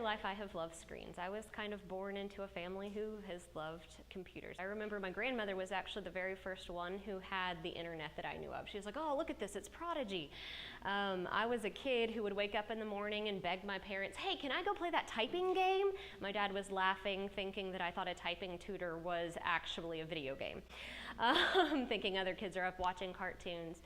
life I have loved screens. I was kind of born into a family who has loved computers. I remember my grandmother was actually the very first one who had the internet that I knew of. She was like, oh, look at this, it's Prodigy. I was a kid who would wake up in the morning and beg my parents, hey, can I go play that typing game? My dad was laughing, thinking that I thought a typing tutor was actually a video game, thinking other kids are up watching cartoons.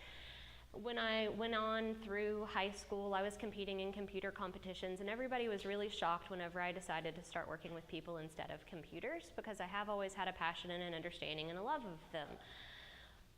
When I went on through high school, I was competing in computer competitions, and everybody was really shocked whenever I decided to start working with people instead of computers, because I have always had a passion and an understanding and a love of them.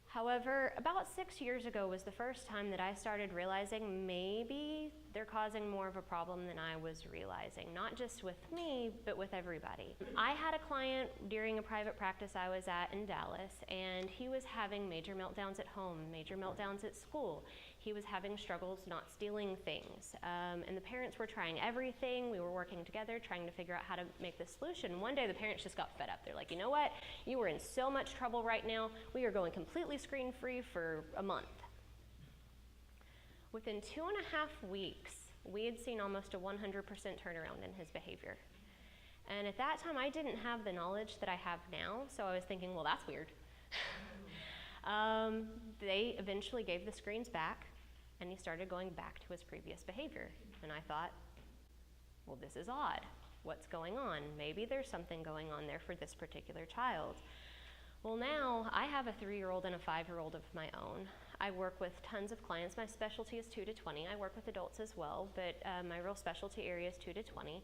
However, about 6 years ago was the first time that I started realizing maybe they're causing more of a problem than I was realizing, not just with me, but with everybody. I had a client during a private practice I was at in Dallas, and he was having major meltdowns at home, major meltdowns at school. He was having struggles not stealing things, and the parents were trying everything. We were working together, trying to figure out how to make the solution. One day the parents just got fed up. They're like, you know what? You are in so much trouble right now. We are going completely screen-free for a month. Within 2.5 weeks, we had seen almost a 100% turnaround in his behavior. And at that time, I didn't have the knowledge that I have now, so I was thinking, well, that's weird. They eventually gave the screens back, and he started going back to his previous behavior. And I thought, well, this is odd. What's going on? Maybe there's something going on there for this particular child. Well, now I have a 3-year-old and a 5-year-old of my own. I work with tons of clients. My specialty is 2 to 20. I work with adults as well, but my real specialty area is 2 to 20.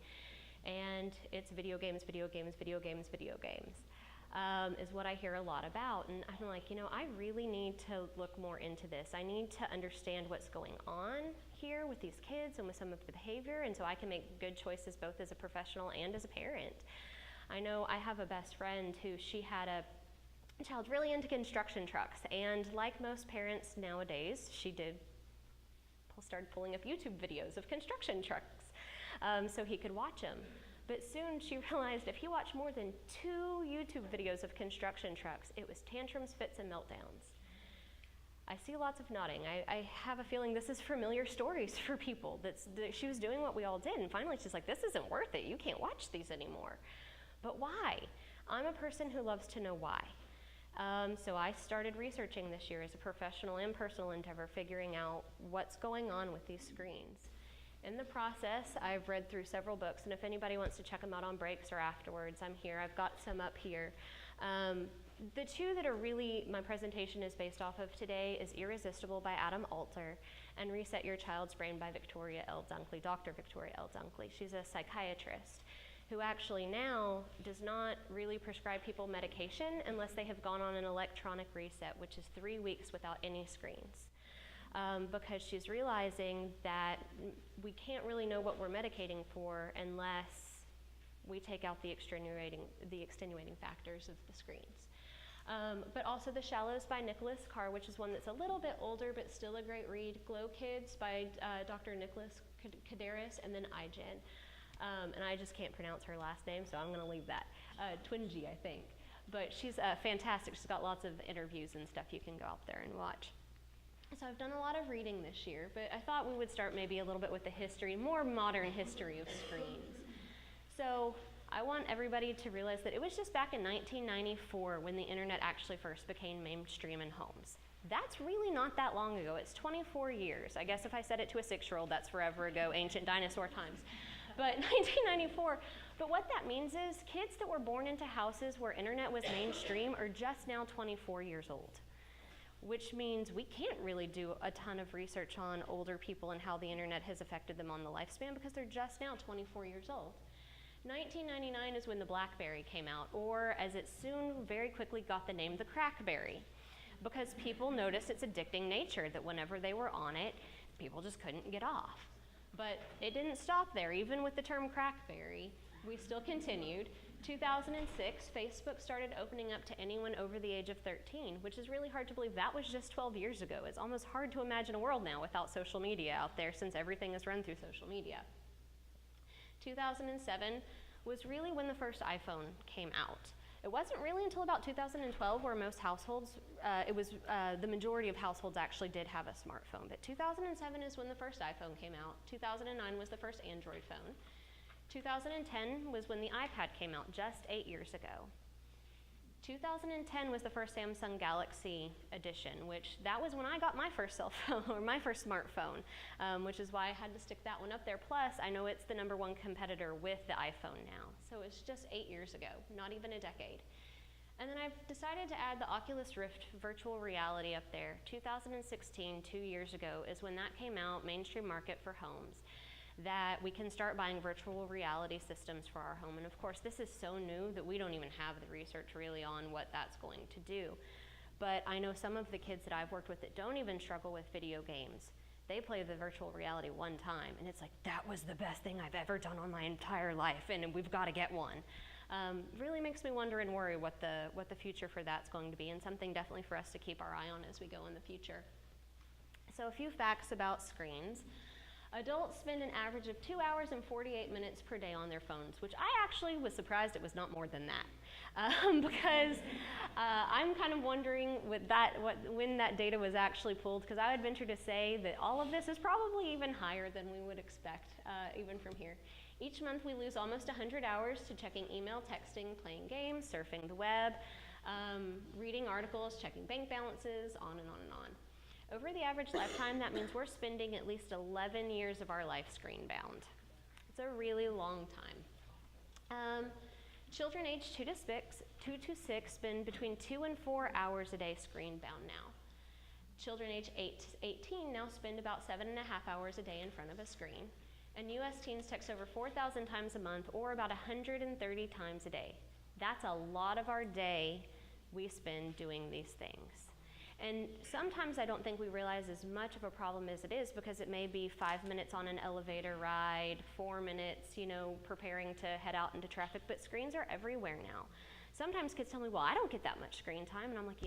And it's video games, video games, video games, video games, is what I hear a lot about. And I'm like, you know, I really need to look more into this. I need to understand what's going on here with these kids and with some of the behavior, and so I can make good choices both as a professional and as a parent. I know I have a best friend who she had a child really into construction trucks, and like most parents nowadays, she started pulling up YouTube videos of construction trucks so he could watch them. But soon she realized if he watched more than 2 YouTube videos of construction trucks, it was tantrums, fits, and meltdowns. I see lots of nodding. I have a feeling this is familiar stories for people. That she was doing what we all did, and finally she's like, this isn't worth it. You can't watch these anymore. But why? I'm a person who loves to know why. So I started researching this year as a professional and personal endeavor, figuring out what's going on with these screens. In the process, I've read through several books, and if anybody wants to check them out on breaks or afterwards, I'm here. I've got some up here. The 2 that are really my presentation is based off of today is Irresistible by Adam Alter and Reset Your Child's Brain by Victoria L. Dunkley, Dr. Victoria L. Dunkley. She's a psychiatrist who actually now does not really prescribe people medication unless they have gone on an electronic reset, which is 3 weeks without any screens. Because she's realizing that we can't really know what we're medicating for unless we take out the extenuating factors of the screens. But also The Shallows by Nicholas Carr, which is one that's a little bit older but still a great read. Glow Kids by Dr. Nicholas Kadaris, and then iGen. And I just can't pronounce her last name, so I'm going to leave that. Twingy, I think. But she's fantastic. She's got lots of interviews and stuff you can go out there and watch. So I've done a lot of reading this year, but I thought we would start maybe a little bit with the history, more modern history of screens. So I want everybody to realize that it was just back in 1994 when the internet actually first became mainstream in homes. That's really not that long ago. It's 24 years. I guess if I said it to a 6-year-old, that's forever ago, ancient dinosaur times. But 1994, but what that means is kids that were born into houses where internet was mainstream are just now 24 years old, which means we can't really do a ton of research on older people and how the internet has affected them on the lifespan because they're just now 24 years old. 1999 is when the BlackBerry came out, or as it soon very quickly got the name, the Crackberry, because people noticed its addicting nature, that whenever they were on it, people just couldn't get off. But it didn't stop there. Even with the term Crackberry, we still continued. 2006, Facebook started opening up to anyone over the age of 13, which is really hard to believe. That was just 12 years ago. It's almost hard to imagine a world now without social media out there, since everything is run through social media. 2007 was really when the first iPhone came out. It wasn't really until about 2012 where most households, the majority of households actually did have a smartphone. But 2007 is when the first iPhone came out. 2009 was the first Android phone. 2010 was when the iPad came out, just 8 years ago. 2010 was the first Samsung Galaxy edition, which that was when I got my first cell phone, or my first smartphone, which is why I had to stick that one up there. Plus, I know it's the #1 competitor with the iPhone now. So it's just 8 years ago, not even a decade. And then I've decided to add the Oculus Rift virtual reality up there. 2016, 2 years ago, is when that came out, mainstream market for homes, that we can start buying virtual reality systems for our home. And of course, this is so new that we don't even have the research really on what that's going to do. But I know some of the kids that I've worked with that don't even struggle with video games. They play the virtual reality one time, and it's like, that was the best thing I've ever done on my entire life, and we've got to get one. Really makes me wonder and worry what the future for that's going to be, and something definitely for us to keep our eye on as we go in the future. So a few facts about screens. Adults spend an average of 2 hours and 48 minutes per day on their phones, which I actually was surprised it was not more than that, because I'm kind of wondering when that data was actually pulled, because I would venture to say that all of this is probably even higher than we would expect, even from here. Each month we lose almost 100 hours to checking email, texting, playing games, surfing the web, reading articles, checking bank balances, on and on and on. Over the average lifetime, that means we're spending at least 11 years of our life screen bound. It's a really long time. Children aged 2 to 6 spend between 2 and 4 hours a day screen bound now. Children aged 8 to 18 now spend about 7.5 hours a day in front of a screen. And US teens text over 4,000 times a month, or about 130 times a day. That's a lot of our day we spend doing these things. And sometimes I don't think we realize as much of a problem as it is, because it may be 5 minutes on an elevator ride, 4 minutes, preparing to head out into traffic, but screens are everywhere now. Sometimes kids tell me, well, I don't get that much screen time, and I'm like,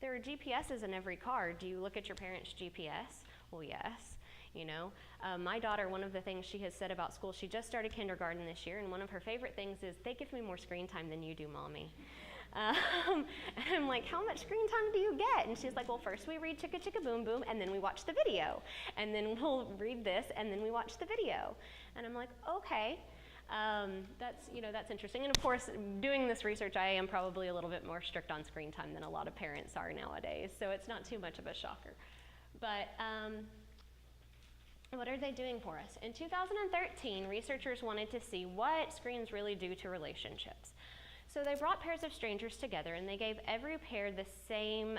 there are GPSs in every car. Do you look at your parents' GPS? Well, yes. My daughter, one of the things she has said about school, she just started kindergarten this year, and one of her favorite things is, they give me more screen time than you do, Mommy. And I'm like, how much screen time do you get? And she's like, well, first we read Chicka Chicka Boom Boom, and then we watch the video. And then we'll read this, and then we watch the video. And I'm like, okay, that's interesting. And of course, doing this research, I am probably a little bit more strict on screen time than a lot of parents are nowadays, so it's not too much of a shocker. But what are they doing for us? In 2013, researchers wanted to see what screens really do to relationships. So they brought pairs of strangers together, and they gave every pair the same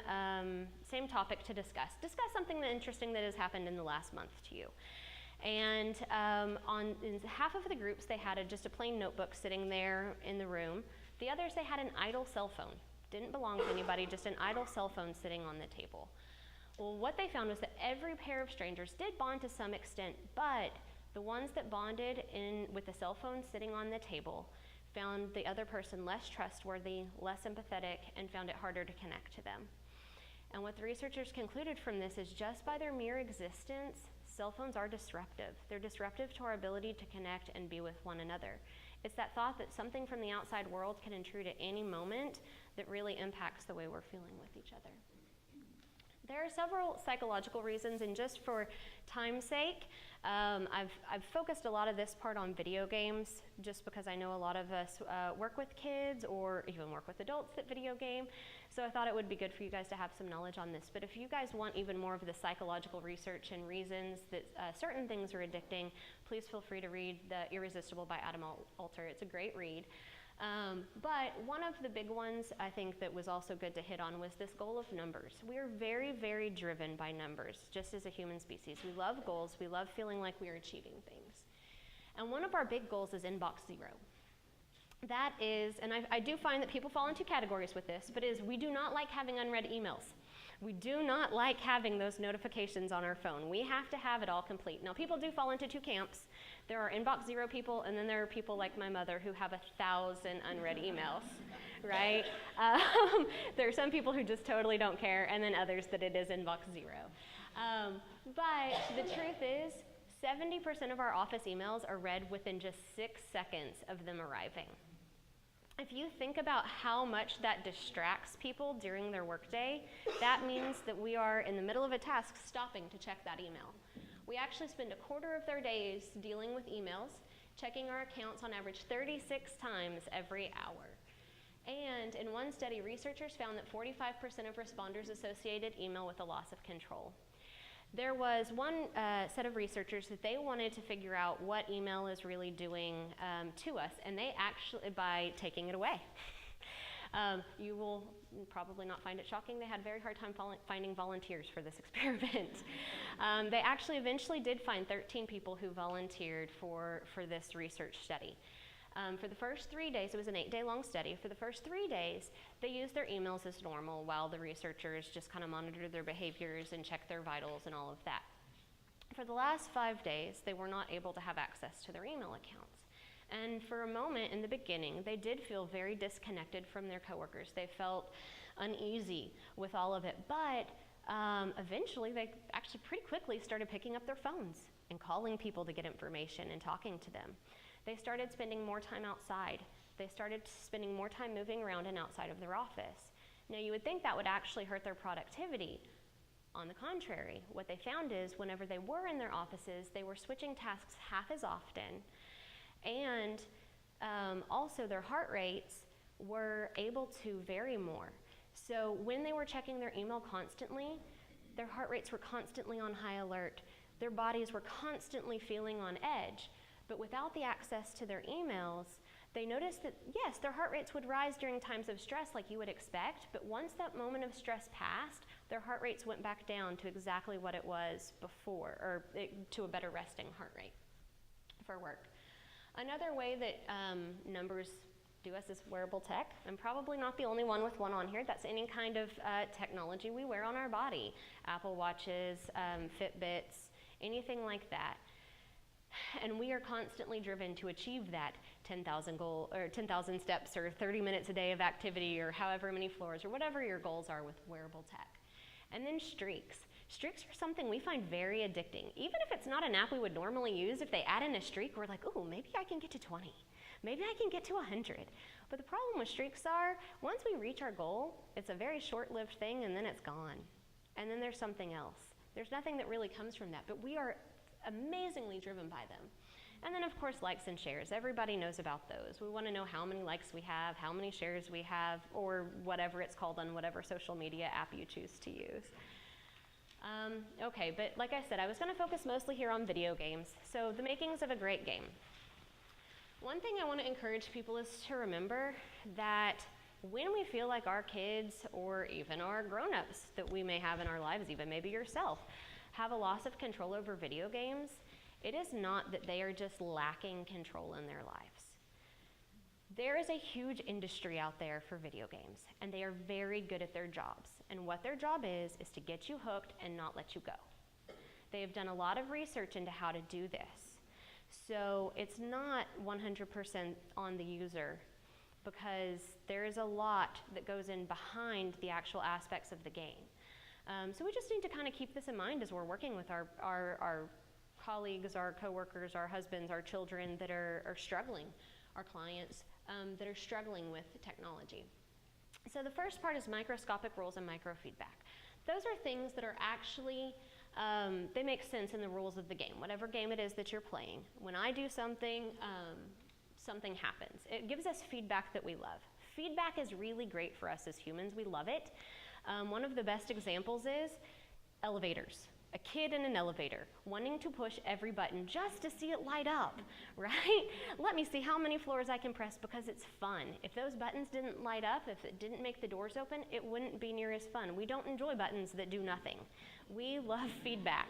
topic to discuss. Discuss something interesting that has happened in the last month to you. And in half of the groups, they had just a plain notebook sitting there in the room. The others, they had an idle cell phone. Didn't belong to anybody, just an idle cell phone sitting on the table. Well, what they found was that every pair of strangers did bond to some extent, but the ones that bonded with the cell phone sitting on the table found the other person less trustworthy, less empathetic, and found it harder to connect to them. And what the researchers concluded from this is, just by their mere existence, cell phones are disruptive. They're disruptive to our ability to connect and be with one another. It's that thought that something from the outside world can intrude at any moment that really impacts the way we're feeling with each other. There are several psychological reasons, and just for time's sake, I've focused a lot of this part on video games, just because I know a lot of us work with kids or even work with adults that video game, so I thought it would be good for you guys to have some knowledge on this. But if you guys want even more of the psychological research and reasons that certain things are addicting, please feel free to read The Irresistible by Adam Alter. It's a great read. But one of the big ones I think that was also good to hit on was this goal of numbers. We are very, very driven by numbers, just as a human species. We love goals. We love feeling like we are achieving things. And one of our big goals is inbox 0. That is, and I do find that people fall into categories with this, but we do not like having unread emails. We do not like having those notifications on our phone. We have to have it all complete. Now, people do fall into two camps. There are inbox 0 people, and then there are people like my mother who have 1,000 unread emails, right? There are some people who just totally don't care, and then others that it is inbox 0. But the truth is, 70% of our office emails are read within just 6 seconds of them arriving. If you think about how much that distracts people during their workday, that means that we are in the middle of a task stopping to check that email. We actually spend a quarter of their days dealing with emails, checking our accounts on average 36 times every hour. And in one study, researchers found that 45% of responders associated email with a loss of control. There was one set of researchers that they wanted to figure out what email is really doing to us, and they actually, by taking it away. You will probably not find it shocking. They had a very hard time finding volunteers for this experiment. They actually eventually did find 13 people who volunteered for this research study. For the first 3 days, it was an 8-day-long study. For the first 3 days, they used their emails as normal while the researchers just kind of monitored their behaviors and checked their vitals and all of that. For the last 5 days, they were not able to have access to their email accounts. And for a moment in the beginning, they did feel very disconnected from their coworkers. They felt uneasy with all of it, but eventually they actually pretty quickly started picking up their phones and calling people to get information and talking to them. They started spending more time outside. They started spending more time moving around and outside of their office. Now, you would think that would actually hurt their productivity. On the contrary, what they found is whenever they were in their offices, they were switching tasks half as often, and also their heart rates were able to vary more. So when they were checking their email constantly, their heart rates were constantly on high alert. Their bodies were constantly feeling on edge. But without the access to their emails, they noticed that, yes, their heart rates would rise during times of stress like you would expect, but once that moment of stress passed, their heart rates went back down to exactly what it was before, or to a better resting heart rate for work. Another way that numbers do us is wearable tech. I'm probably not the only one with one on here. That's any kind of technology we wear on our body. Apple Watches, Fitbits, anything like that. And we are constantly driven to achieve that 10,000 goal, or 10,000 steps, or 30 minutes a day of activity, or however many floors, or whatever your goals are with wearable tech. And then streaks. Streaks are something we find very addicting. Even if it's not an app we would normally use, if they add in a streak, we're like, ooh, maybe I can get to 20. Maybe I can get to 100. But the problem with streaks are, once we reach our goal, it's a very short-lived thing, and then it's gone. And then there's something else. There's nothing that really comes from that, but we are amazingly driven by them. And then, of course, likes and shares. Everybody knows about those. We want to know how many likes we have, how many shares we have, or whatever it's called on whatever social media app you choose to use. Okay, but like I said, I was going to focus mostly here on video games. So the makings of a great game. One thing I want to encourage people is to remember that when we feel like our kids, or even our grown-ups that we may have in our lives, even maybe yourself, have a loss of control over video games, it is not that they are just lacking control in their lives. There is a huge industry out there for video games, and they are very good at their jobs. And what their job is to get you hooked and not let you go. They have done a lot of research into how to do this. So it's not 100% on the user, because there is a lot that goes in behind the actual aspects of the game. So we just need to kind of keep this in mind as we're working with our colleagues, our coworkers, our husbands, our children that are struggling, our clients that are struggling with technology. So the first part is microscopic rules and microfeedback. Those are things that are actually, they make sense in the rules of the game. Whatever game it is that you're playing, when I do something, something happens. It gives us feedback that we love. Feedback is really great for us as humans. We love it. One of the best examples is elevators. A kid in an elevator wanting to push every button just to see it light up, right? Let me see how many floors I can press because it's fun. If those buttons didn't light up, if it didn't make the doors open, it wouldn't be near as fun. We don't enjoy buttons that do nothing. We love feedback.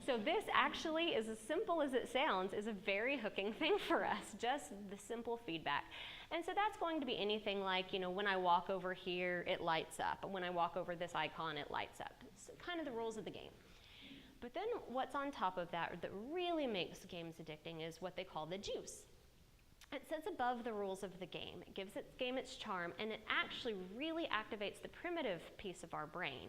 So this actually, as simple as it sounds, is a very hooking thing for us, just the simple feedback. And so that's going to be anything like, when I walk over here, it lights up. When I walk over this icon, it lights up. It's kind of the rules of the game. But then what's on top of that really makes games addicting is what they call the juice. It sits above the rules of the game. It gives the game its charm, and it actually really activates the primitive piece of our brain,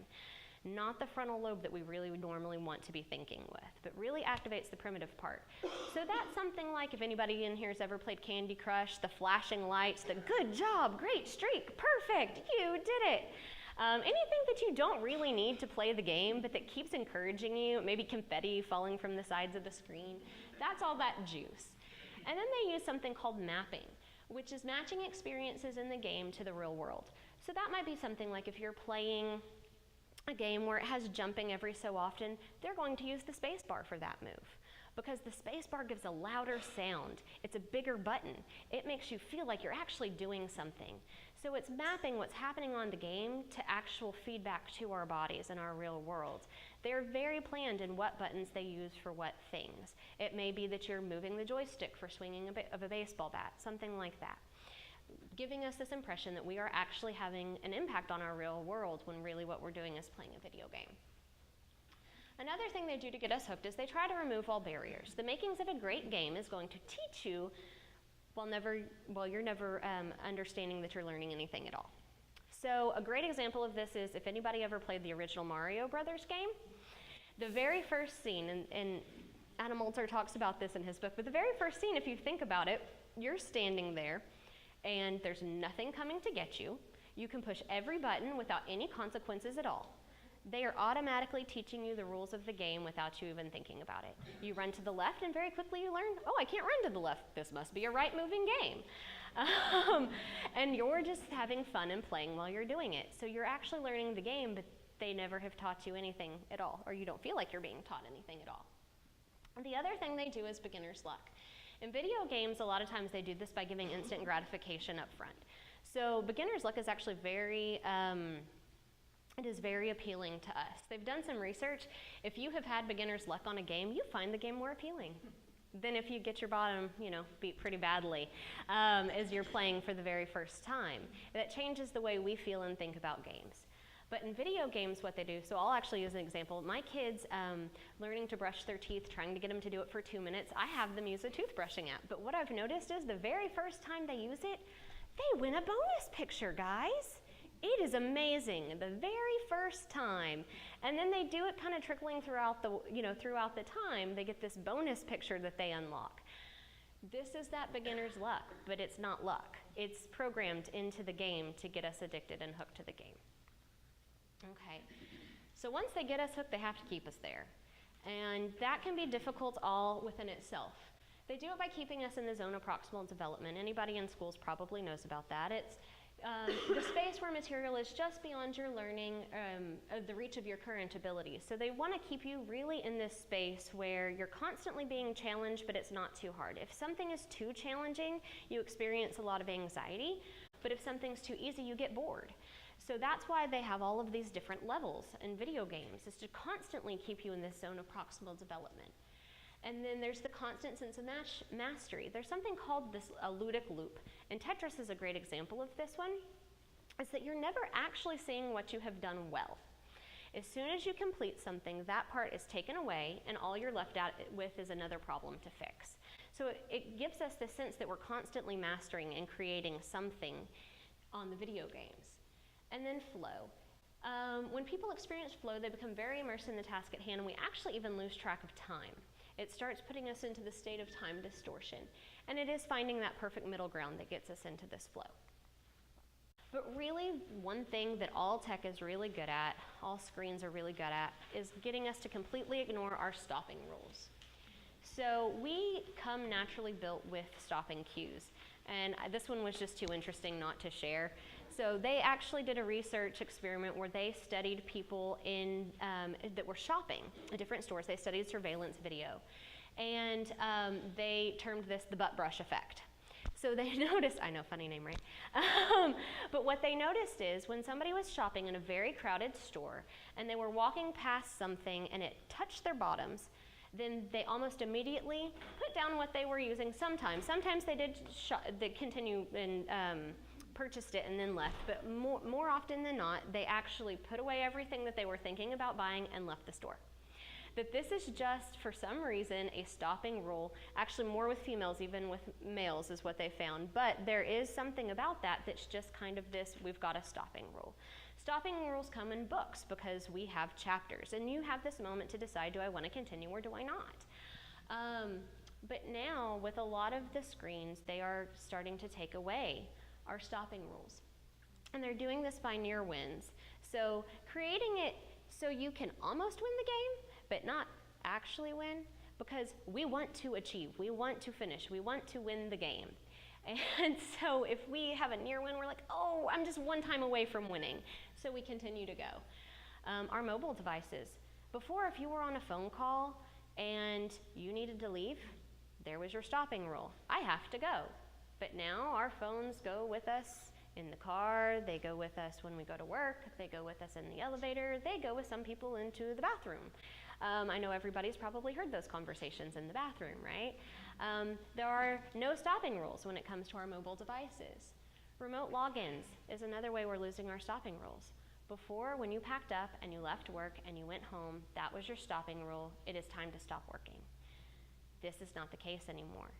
not the frontal lobe that we really would normally want to be thinking with, but really activates the primitive part. So that's something like, if anybody in here has ever played Candy Crush, the flashing lights, the good job, great streak, perfect, you did it. Anything that you don't really need to play the game, but that keeps encouraging you, maybe confetti falling from the sides of the screen, that's all that juice. And then they use something called mapping, which is matching experiences in the game to the real world. So that might be something like if you're playing a game where it has jumping every so often, they're going to use the space bar for that move, because the space bar gives a louder sound. It's a bigger button. It makes you feel like you're actually doing something. So it's mapping what's happening on the game to actual feedback to our bodies in our real world. They're very planned in what buttons they use for what things. It may be that you're moving the joystick for swinging of a baseball bat, something like that, giving us this impression that we are actually having an impact on our real world when really what we're doing is playing a video game. Another thing they do to get us hooked is they try to remove all barriers. The makings of a great game is going to teach you while you're never understanding that you're learning anything at all. So a great example of this is if anybody ever played the original Mario Brothers game, the very first scene, and Adam Alter talks about this in his book, but the very first scene, if you think about it, you're standing there and there's nothing coming to get you. You can push every button without any consequences at all. They are automatically teaching you the rules of the game without you even thinking about it. You run to the left and very quickly you learn, oh, I can't run to the left. This must be a right moving game. And you're just having fun and playing while you're doing it. So you're actually learning the game, but they never have taught you anything at all, or you don't feel like you're being taught anything at all. The other thing they do is beginner's luck. In video games, a lot of times they do this by giving instant gratification up front. So beginner's luck is actually very appealing to us. They've done some research. If you have had beginner's luck on a game, you find the game more appealing than if you get your bottom, beat pretty badly as you're playing for the very first time. That changes the way we feel and think about games. But in video games, what they do, so I'll actually use an example. My kids learning to brush their teeth, trying to get them to do it for 2 minutes, I have them use a toothbrushing app. But what I've noticed is the very first time they use it, they win a bonus picture, guys. It is amazing, the very first time. And then they do it kind of trickling throughout the time. They get this bonus picture that they unlock. This is that beginner's luck, but it's not luck. It's programmed into the game to get us addicted and hooked to the game. Okay, so once they get us hooked, they have to keep us there. And that can be difficult all within itself. They do it by keeping us in the zone of proximal development. Anybody in schools probably knows about that. It's the space where material is just beyond your learning, the reach of your current abilities. So they want to keep you really in this space where you're constantly being challenged, but it's not too hard. If something is too challenging, you experience a lot of anxiety, but if something's too easy, you get bored. So that's why they have all of these different levels in video games, is to constantly keep you in this zone of proximal development. And then there's the constant sense of mastery. There's something called a ludic loop, and Tetris is a great example of this one. Is that you're never actually seeing what you have done well. As soon as you complete something, that part is taken away, and all you're left out with is another problem to fix. So it gives us the sense that we're constantly mastering and creating something on the video games. And then flow. When people experience flow, they become very immersed in the task at hand, and we actually even lose track of time. It starts putting us into the state of time distortion. And it is finding that perfect middle ground that gets us into this flow. But really, one thing that all tech is really good at, all screens are really good at, is getting us to completely ignore our stopping rules. So we come naturally built with stopping cues. And this one was just too interesting not to share. So they actually did a research experiment where they studied people that were shopping at different stores. They studied surveillance video. And they termed this the butt brush effect. So they noticed, I know, funny name, right? But what they noticed is when somebody was shopping in a very crowded store and they were walking past something and it touched their bottoms, then they almost immediately put down what they were using sometimes. Sometimes they did continue and purchased it and then left, but more often than not, they actually put away everything that they were thinking about buying and left the store. That this is just, for some reason, a stopping rule, actually more with females, even with males is what they found, but there is something about that that's just kind of this, we've got a stopping rule. Stopping rules come in books because we have chapters, and you have this moment to decide, do I want to continue or do I not? But now, with a lot of the screens, they are starting to take away our stopping rules. And they're doing this by near wins. So creating it so you can almost win the game, but not actually win, because we want to achieve, we want to finish, we want to win the game. And so if we have a near win, we're like, oh, I'm just one time away from winning. So we continue to go. Our mobile devices. Before, if you were on a phone call and you needed to leave, there was your stopping rule. I have to go. But now our phones go with us in the car, they go with us when we go to work, they go with us in the elevator, they go with some people into the bathroom. I know everybody's probably heard those conversations in the bathroom, right? There are no stopping rules when it comes to our mobile devices. Remote logins is another way we're losing our stopping rules. Before, when you packed up and you left work and you went home, that was your stopping rule. It is time to stop working. This is not the case anymore.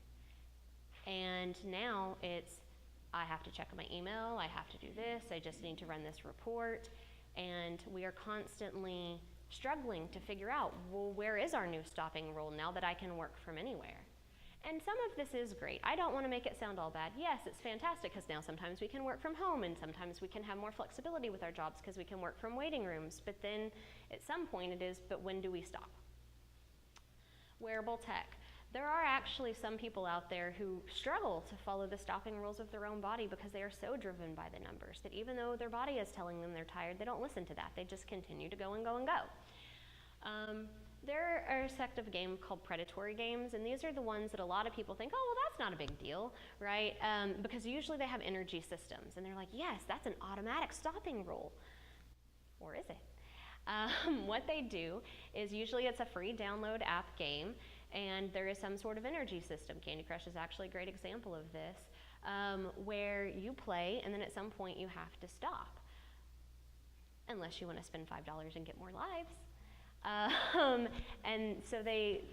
And now it's, I have to check my email, I have to do this, I just need to run this report, and we are constantly struggling to figure out, well, where is our new stopping rule now that I can work from anywhere? And some of this is great. I don't want to make it sound all bad. Yes, it's fantastic because now sometimes we can work from home and sometimes we can have more flexibility with our jobs because we can work from waiting rooms. But then at some point it is, but when do we stop? Wearable tech. There are actually some people out there who struggle to follow the stopping rules of their own body because they are so driven by the numbers that even though their body is telling them they're tired, they don't listen to that. They just continue to go and go and go. There are a sect of game called predatory games, and these are the ones that a lot of people think, oh, well, that's not a big deal, right? Because usually they have energy systems, and they're like, yes, that's an automatic stopping rule. Or is it? What they do is usually it's a free download app game, and there is some sort of energy system. Candy Crush is actually a great example of this, where you play, and then at some point you have to stop, unless you want to spend $5 and get more lives. And so they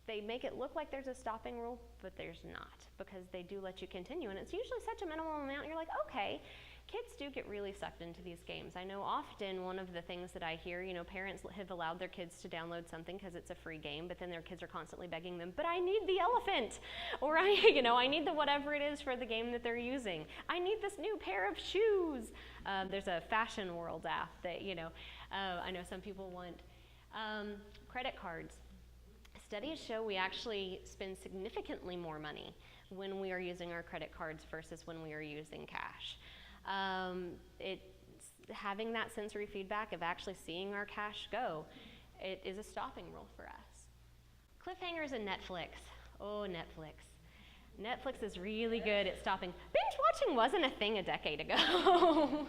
make it look like there's a stopping rule, but there's not, because they do let you continue, and it's usually such a minimal amount, you're like, okay. Kids do get really sucked into these games. I know often one of the things that I hear, parents have allowed their kids to download something because it's a free game, but then their kids are constantly begging them, but I need the elephant, or I need the whatever it is for the game that they're using. I need this new pair of shoes. There's a Fashion World app that, I know some people want. Credit cards. Studies show we actually spend significantly more money when we are using our credit cards versus when we are using cash. It's having that sensory feedback of actually seeing our cash go, it is a stopping rule for us. Cliffhangers and Netflix. Oh, Netflix. Netflix is really good at stopping. Binge watching wasn't a thing a decade ago.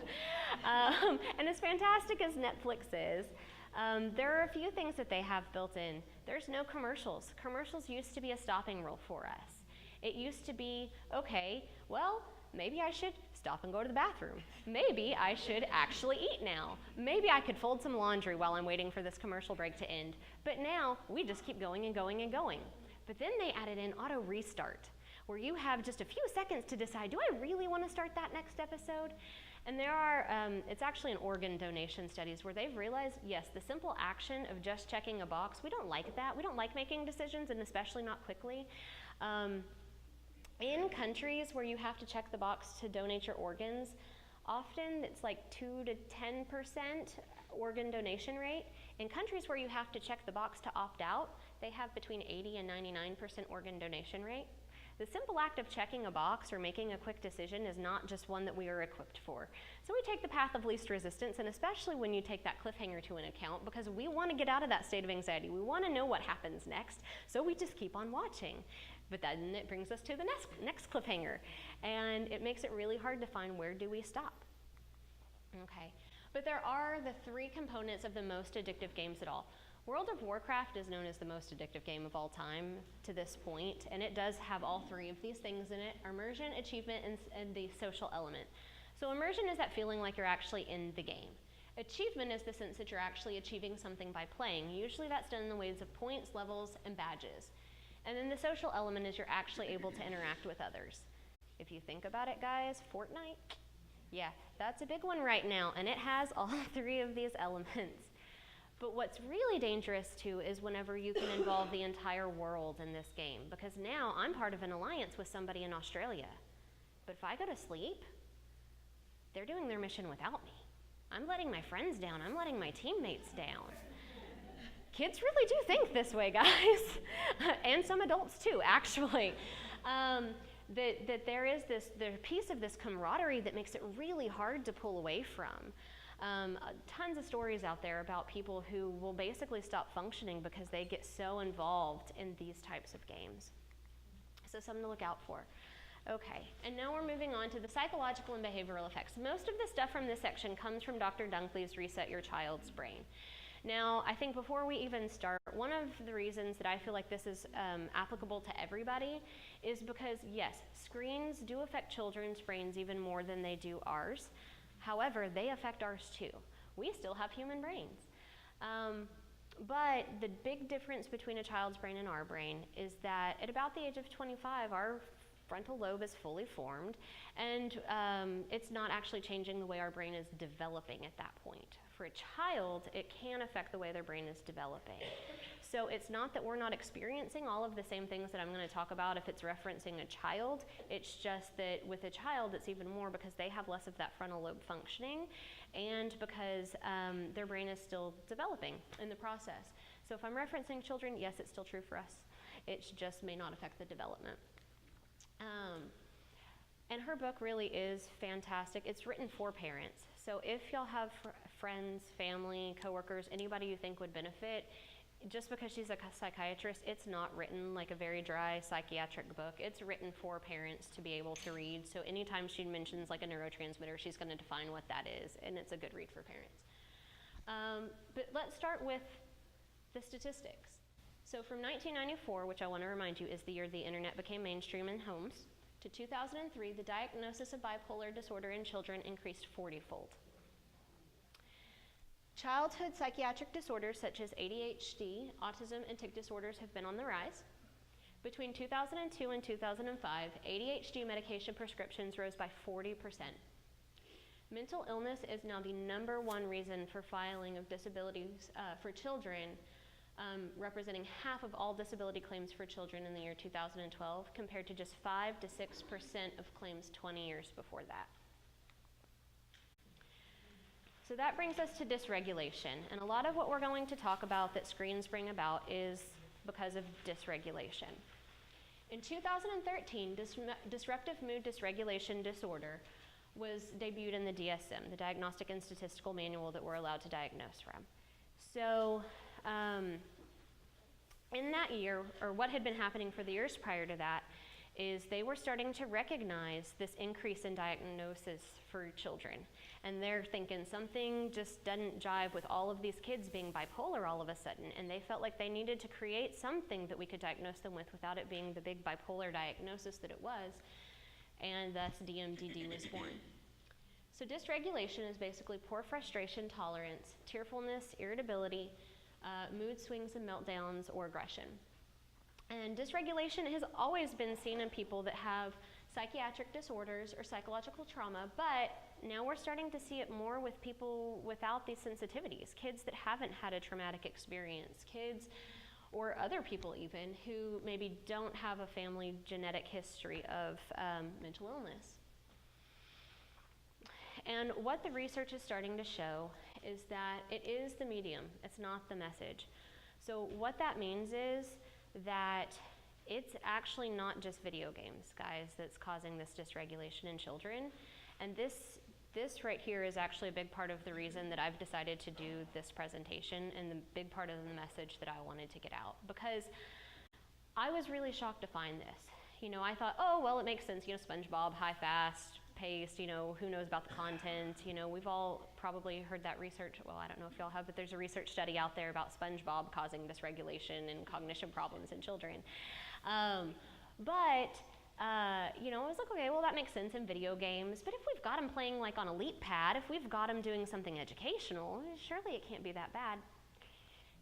And as fantastic as Netflix is, there are a few things that they have built in. There's no commercials. Commercials used to be a stopping rule for us. It used to be, okay, well, maybe I should stop and go to the bathroom. Maybe I should actually eat now. Maybe I could fold some laundry while I'm waiting for this commercial break to end. But now we just keep going and going and going. But then they added in auto restart, where you have just a few seconds to decide, do I really want to start that next episode? And there are, it's actually in organ donation studies where they've realized, yes, the simple action of just checking a box, we don't like that. We don't like making decisions, and especially not quickly. In countries where you have to check the box to donate your organs, often it's like 2 to 10% organ donation rate. In countries where you have to check the box to opt out, they have between 80 and 99% organ donation rate. The simple act of checking a box or making a quick decision is not just one that we are equipped for. So we take the path of least resistance, and especially when you take that cliffhanger to an account, because we want to get out of that state of anxiety. We want to know what happens next, so we just keep on watching. But then it brings us to the next cliffhanger, and it makes it really hard to find where do we stop. Okay, but there are the 3 components of the most addictive games at all. World of Warcraft is known as the most addictive game of all time to this point, and it does have all 3 of these things in it: immersion, achievement, and the social element. So immersion is that feeling like you're actually in the game. Achievement is the sense that you're actually achieving something by playing. Usually that's done in the ways of points, levels, and badges. And then the social element is you're actually able to interact with others. If you think about it, guys, Fortnite, yeah, that's a big one right now, and it has all 3 of these elements. But what's really dangerous too is whenever you can involve the entire world in this game, because now I'm part of an alliance with somebody in Australia. But if I go to sleep, they're doing their mission without me. I'm letting my friends down. I'm letting my teammates down. kids really do think this way, guys, and some adults too, actually. That there is this piece of this camaraderie that makes it really hard to pull away from. Tons of stories out there about people who will basically stop functioning because they get so involved in these types of games. So something to look out for. Okay, and now we're moving on to the psychological and behavioral effects. Most of the stuff from this section comes from Dr. Dunkley's Reset Your Child's Brain. Now, I think before we even start, one of the reasons that I feel like this is applicable to everybody is because, yes, screens do affect children's brains even more than they do ours. However, they affect ours too. We still have human brains. But the big difference between a child's brain and our brain is that at about the age of 25, our frontal lobe is fully formed, and it's not actually changing the way our brain is developing at that point. For a child, it can affect the way their brain is developing. So it's not that we're not experiencing all of the same things that I'm going to talk about if it's referencing a child. It's just that with a child, it's even more because they have less of that frontal lobe functioning, and because their brain is still developing in the process. So if I'm referencing children, yes, it's still true for us. It just may not affect the development. And her book really is fantastic. It's written for parents. So if y'all have friends, family, coworkers, anybody you think would benefit, just because she's a psychiatrist, it's not written like a very dry psychiatric book. It's written for parents to be able to read. So anytime she mentions like a neurotransmitter, she's going to define what that is, and it's a good read for parents. But let's start with the statistics. So from 1994, which I want to remind you is the year the internet became mainstream in homes, to 2003, the diagnosis of bipolar disorder in children increased 40-fold. Childhood psychiatric disorders such as ADHD, autism, and tic disorders have been on the rise. Between 2002 and 2005, ADHD medication prescriptions rose by 40%. Mental illness is now the #1 reason for filing of disabilities for children, representing half of all disability claims for children in the year 2012, compared to just 5 to 6% of claims 20 years before that. So that brings us to dysregulation, and a lot of what we're going to talk about that screens bring about is because of dysregulation. In 2013, disruptive mood dysregulation disorder was debuted in the DSM, the Diagnostic and Statistical Manual that we're allowed to diagnose from. So in that year, or what had been happening for the years prior to that, is they were starting to recognize this increase in diagnosis for children. And they're thinking something just doesn't jive with all of these kids being bipolar all of a sudden, and they felt like they needed to create something that we could diagnose them with without it being the big bipolar diagnosis that it was, and thus DMDD was born. So dysregulation is basically poor frustration tolerance, tearfulness, irritability, mood swings and meltdowns, or aggression. And dysregulation has always been seen in people that have psychiatric disorders or psychological trauma, but now we're starting to see it more with people without these sensitivities, kids that haven't had a traumatic experience, kids or other people even who maybe don't have a family genetic history of mental illness. And what the research is starting to show is that it is the medium, it's not the message. So what that means is that it's actually not just video games, guys, that's causing this dysregulation in children. And this right here is actually a big part of the reason that I've decided to do this presentation and the big part of the message that I wanted to get out. Because I was really shocked to find this. You know, I thought, oh, well, it makes sense, you know, SpongeBob, high, fast, paced, you know, who knows about the content, you know, we've all probably heard that research, well, I don't know if y'all have, but there's a research study out there about SpongeBob causing dysregulation and cognition problems in children. You know, I was like, okay, well, that makes sense in video games, but if we've got them playing like on a leap pad, if we've got them doing something educational, surely it can't be that bad.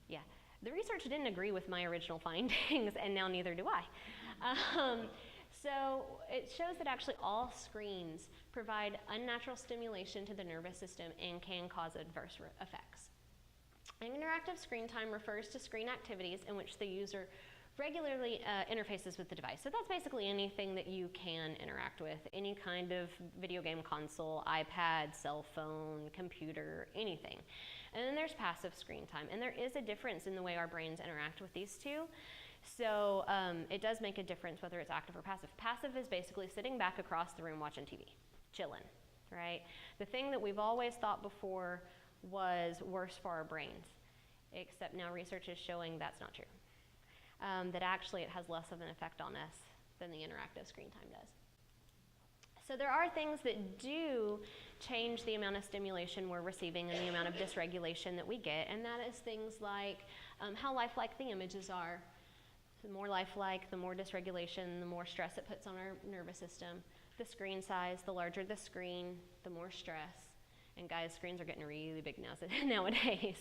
Yeah, the research didn't agree with my original findings, and now neither do I. So it shows that actually all screens provide unnatural stimulation to the nervous system and can cause adverse effects. Interactive screen time refers to screen activities in which the user regularly interfaces with the device. So that's basically anything that you can interact with, any kind of video game console, iPad, cell phone, computer, anything. And then there's passive screen time. And there is a difference in the way our brains interact with these two. So it does make a difference whether it's active or passive. Passive is basically sitting back across the room watching TV, chilling, right? The thing that we've always thought before was worse for our brains, except now research is showing that's not true. That actually it has less of an effect on us than the interactive screen time does. So there are things that do change the amount of stimulation we're receiving and the amount of dysregulation that we get, and that is things like how lifelike the images are. The more lifelike, the more dysregulation, the more stress it puts on our nervous system. The screen size, the larger the screen, the more stress. And guys, screens are getting really big nowadays.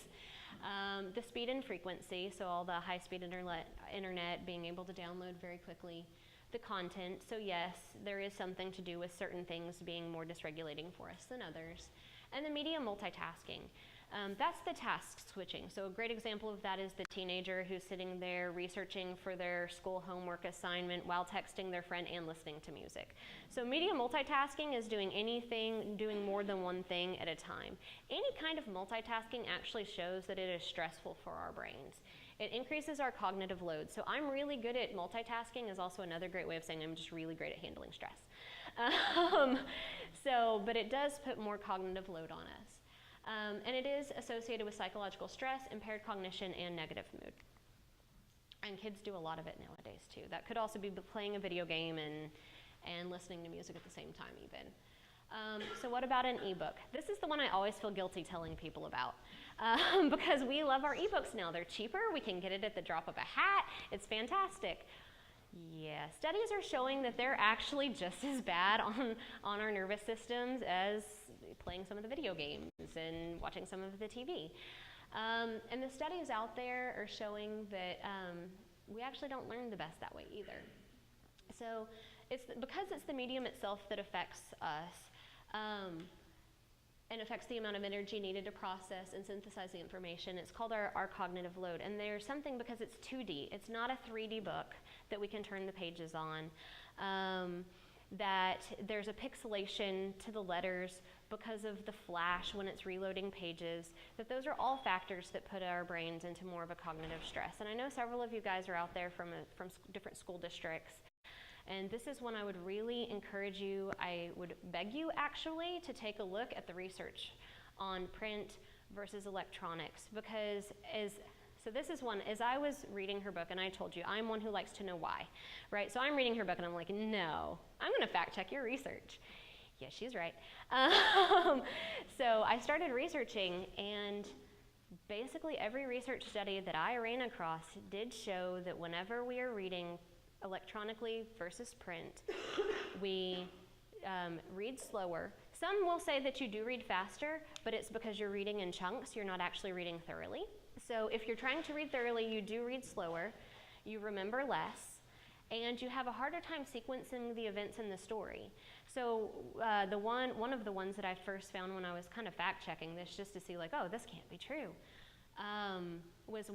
The speed and frequency, so all the high-speed internet being able to download very quickly. The content, so yes, there is something to do with certain things being more dysregulating for us than others. And the media multitasking. That's the task switching. So a great example of that is the teenager who's sitting there researching for their school homework assignment while texting their friend and listening to music. So media multitasking is doing more than one thing at a time. Any kind of multitasking actually shows that it is stressful for our brains. It increases our cognitive load. So I'm really good at multitasking is also another great way of saying I'm just really great at handling stress. But it does put more cognitive load on us. And it is associated with psychological stress, impaired cognition, and negative mood. And kids do a lot of it nowadays too. That could also be playing a video game and listening to music at the same time even. So what about an ebook? This is the one I always feel guilty telling people about because we love our ebooks now. They're cheaper. We can get it at the drop of a hat. It's fantastic. Yeah, studies are showing that they're actually just as bad on our nervous systems as playing some of the video games and watching some of the TV. And the studies out there are showing that we actually don't learn the best that way either. So because it's the medium itself that affects us and affects the amount of energy needed to process and synthesize the information, it's called our cognitive load. And there's something, because it's 2D, it's not a 3D book that we can turn the pages on, that there's a pixelation to the letters because of the flash when it's reloading pages, that those are all factors that put our brains into more of a cognitive stress. And I know several of you guys are out there from different school districts, and this is one I would really encourage you, I would beg you actually, to take a look at the research on print versus electronics, because so this is one, as I was reading her book, and I told you, I'm one who likes to know why, right? So I'm reading her book and I'm like, no, I'm gonna fact check your research. Yeah, she's right. So I started researching, and basically every research study that I ran across did show that whenever we are reading electronically versus print, we read slower. Some will say that you do read faster, but it's because you're reading in chunks, you're not actually reading thoroughly. So if you're trying to read thoroughly, you do read slower, you remember less, and you have a harder time sequencing the events in the story. So one of the ones that I first found when I was kind of fact-checking this, just to see like, oh, this can't be true, was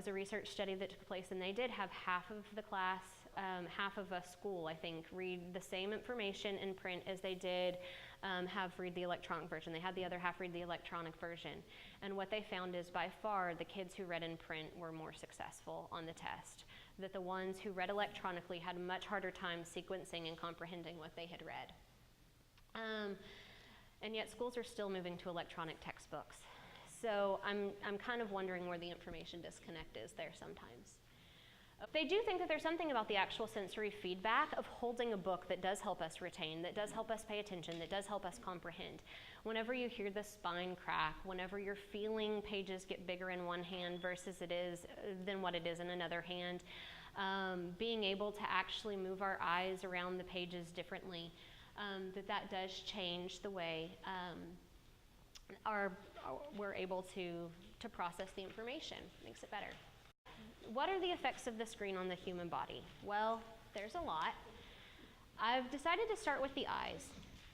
a research study that took place, and they did have half of the class, half of a school, I think, read the same information in print as they did have read the electronic version. They had the other half read the electronic version. And what they found is by far the kids who read in print were more successful on the test. That the ones who read electronically had a much harder time sequencing and comprehending what they had read. And yet schools are still moving to electronic textbooks. So I'm kind of wondering where the information disconnect is there sometimes. They do think that there's something about the actual sensory feedback of holding a book that does help us retain, that does help us pay attention, that does help us comprehend. Whenever you hear the spine crack, whenever you're feeling pages get bigger in one hand versus than what it is in another hand, being able to actually move our eyes around the pages differently, that does change the way we're able to process the information. Makes it better. What are the effects of the screen on the human body? Well, there's a lot. I've decided to start with the eyes.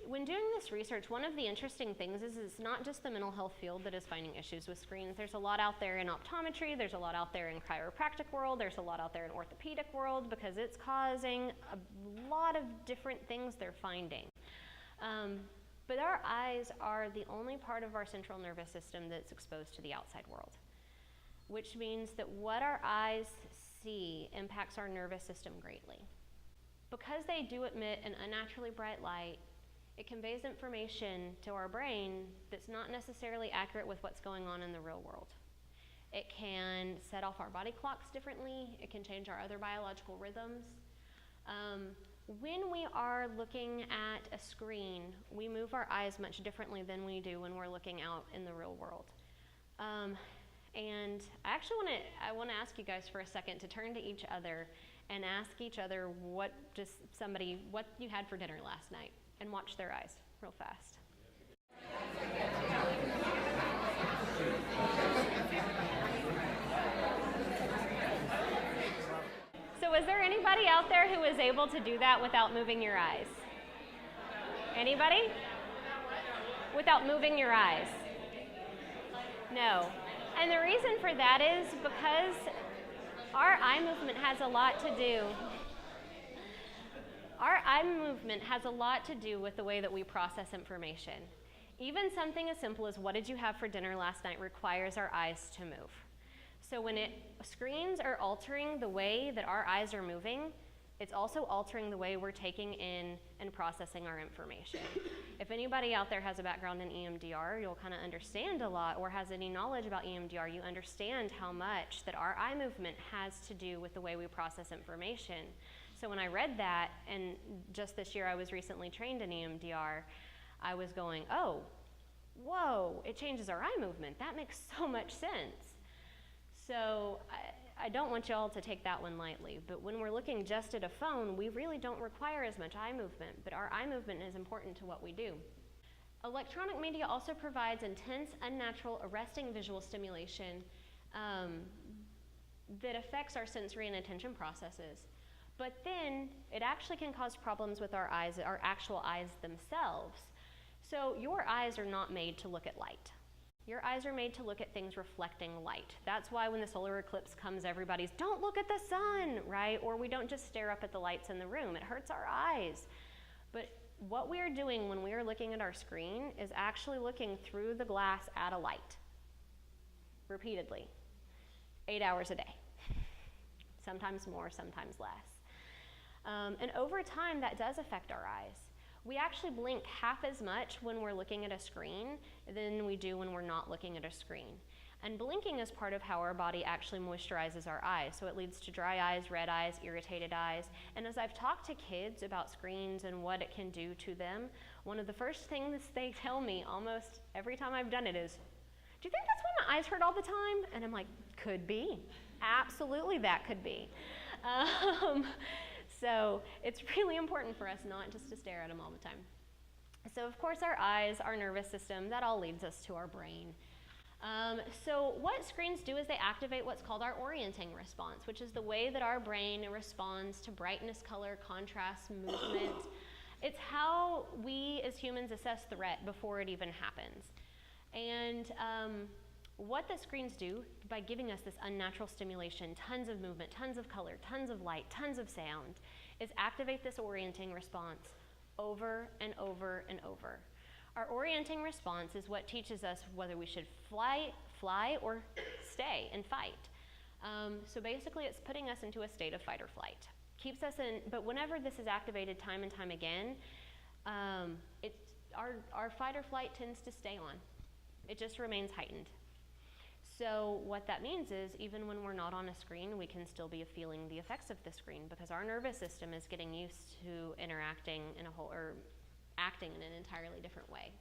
When doing this research, one of the interesting things is it's not just the mental health field that is finding issues with screens. There's a lot out there in optometry, there's a lot out there in chiropractic world, there's a lot out there in orthopedic world, because it's causing a lot of different things they're finding. But our eyes are the only part of our central nervous system that's exposed to the outside world, which means that what our eyes see impacts our nervous system greatly. Because they do emit an unnaturally bright light, it conveys information to our brain that's not necessarily accurate with what's going on in the real world. It can set off our body clocks differently. It can change our other biological rhythms. When we are looking at a screen, we move our eyes much differently than we do when we're looking out in the real world. And I actually want to ask you guys for a second to turn to each other and ask each other what you had for dinner last night, and watch their eyes real fast. So was there anybody out there who was able to do that without moving your eyes? Anybody? Without moving your eyes? No. And the reason for that is because our eye movement has a lot to do. Our eye movement has a lot to do with the way that we process information. Even something as simple as what did you have for dinner last night requires our eyes to move. So when screens are altering the way that our eyes are moving, it's also altering the way we're taking in and processing our information. If anybody out there has a background in EMDR, you'll kind of understand a lot, or has any knowledge about EMDR, you understand how much that our eye movement has to do with the way we process information. So when I read that, and just this year I was recently trained in EMDR, I was going, oh, whoa, it changes our eye movement. That makes so much sense. So I don't want y'all to take that one lightly, but when we're looking just at a phone, we really don't require as much eye movement, but our eye movement is important to what we do. Electronic media also provides intense, unnatural, arresting visual stimulation that affects our sensory and attention processes. But then it actually can cause problems with our eyes, our actual eyes themselves. So your eyes are not made to look at light. Your eyes are made to look at things reflecting light. That's why when the solar eclipse comes, everybody's, don't look at the sun, right? Or we don't just stare up at the lights in the room. It hurts our eyes. But what we are doing when we are looking at our screen is actually looking through the glass at a light, repeatedly, 8 hours a day. Sometimes more, sometimes less. And over time, that does affect our eyes. We actually blink half as much when we're looking at a screen than we do when we're not looking at a screen. And blinking is part of how our body actually moisturizes our eyes. So it leads to dry eyes, red eyes, irritated eyes. And as I've talked to kids about screens and what it can do to them, one of the first things they tell me almost every time I've done it is, do you think that's why my eyes hurt all the time? And I'm like, could be. Absolutely that could be. So it's really important for us not just to stare at them all the time. So of course our eyes, our nervous system, that all leads us to our brain. So what screens do is they activate what's called our orienting response, which is the way that our brain responds to brightness, color, contrast, movement. It's how we as humans assess threat before it even happens. And what the screens do by giving us this unnatural stimulation, tons of movement, tons of color, tons of light, tons of sound, is activate this orienting response over and over and over. Our orienting response is what teaches us whether we should fly or stay and fight. So basically it's putting us into a state of fight or flight. Keeps us in, but whenever this is activated time and time again, our fight or flight tends to stay on. It just remains heightened. So what that means is even when we're not on a screen, we can still be feeling the effects of the screen because our nervous system is getting used to interacting or acting in an entirely different way.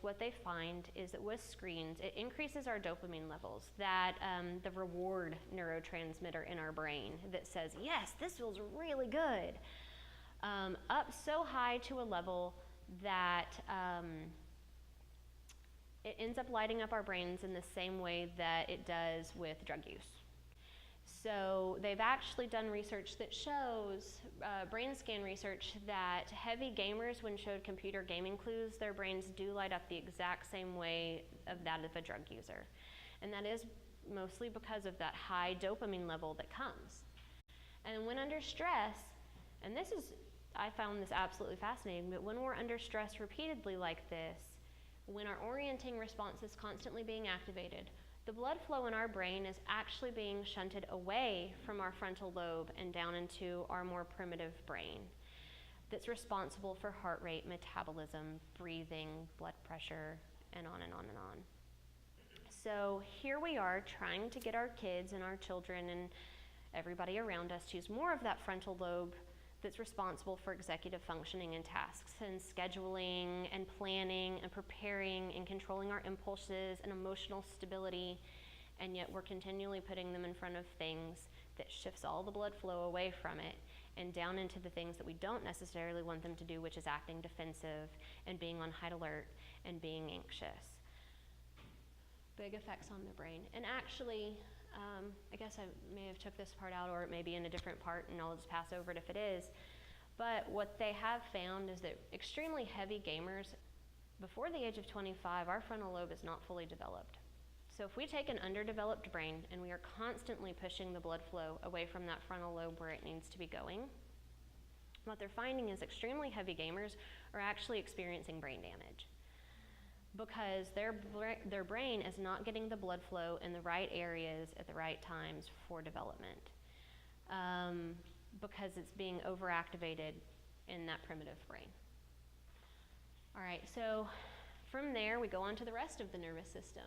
What they find is that with screens, it increases our dopamine levels, that the reward neurotransmitter in our brain that says, yes, this feels really good, up so high to a level that it ends up lighting up our brains in the same way that it does with drug use. So they've actually done research that shows, brain scan research, that heavy gamers, when showed computer gaming clues, their brains do light up the exact same way of that of a drug user. And that is mostly because of that high dopamine level that comes. And when under stress, and this is, I found this absolutely fascinating, but when we're under stress repeatedly like this, when our orienting response is constantly being activated, the blood flow in our brain is actually being shunted away from our frontal lobe and down into our more primitive brain that's responsible for heart rate, metabolism, breathing, blood pressure, and on and on and on. So here we are trying to get our kids and our children and everybody around us to use more of that frontal lobe that's responsible for executive functioning and tasks and scheduling and planning and preparing and controlling our impulses and emotional stability, and yet we're continually putting them in front of things that shifts all the blood flow away from it and down into the things that we don't necessarily want them to do, which is acting defensive and being on high alert and being anxious. Big effects on the brain. And actually, I guess I may have took this part out, or it may be in a different part, and I'll just pass over it if it is. But what they have found is that extremely heavy gamers, before the age of 25, our frontal lobe is not fully developed. So if we take an underdeveloped brain and we are constantly pushing the blood flow away from that frontal lobe where it needs to be going, what they're finding is extremely heavy gamers are actually experiencing brain damage, because their brain is not getting the blood flow in the right areas at the right times for development, because it's being overactivated in that primitive brain. All right, so from there we go on to the rest of the nervous system.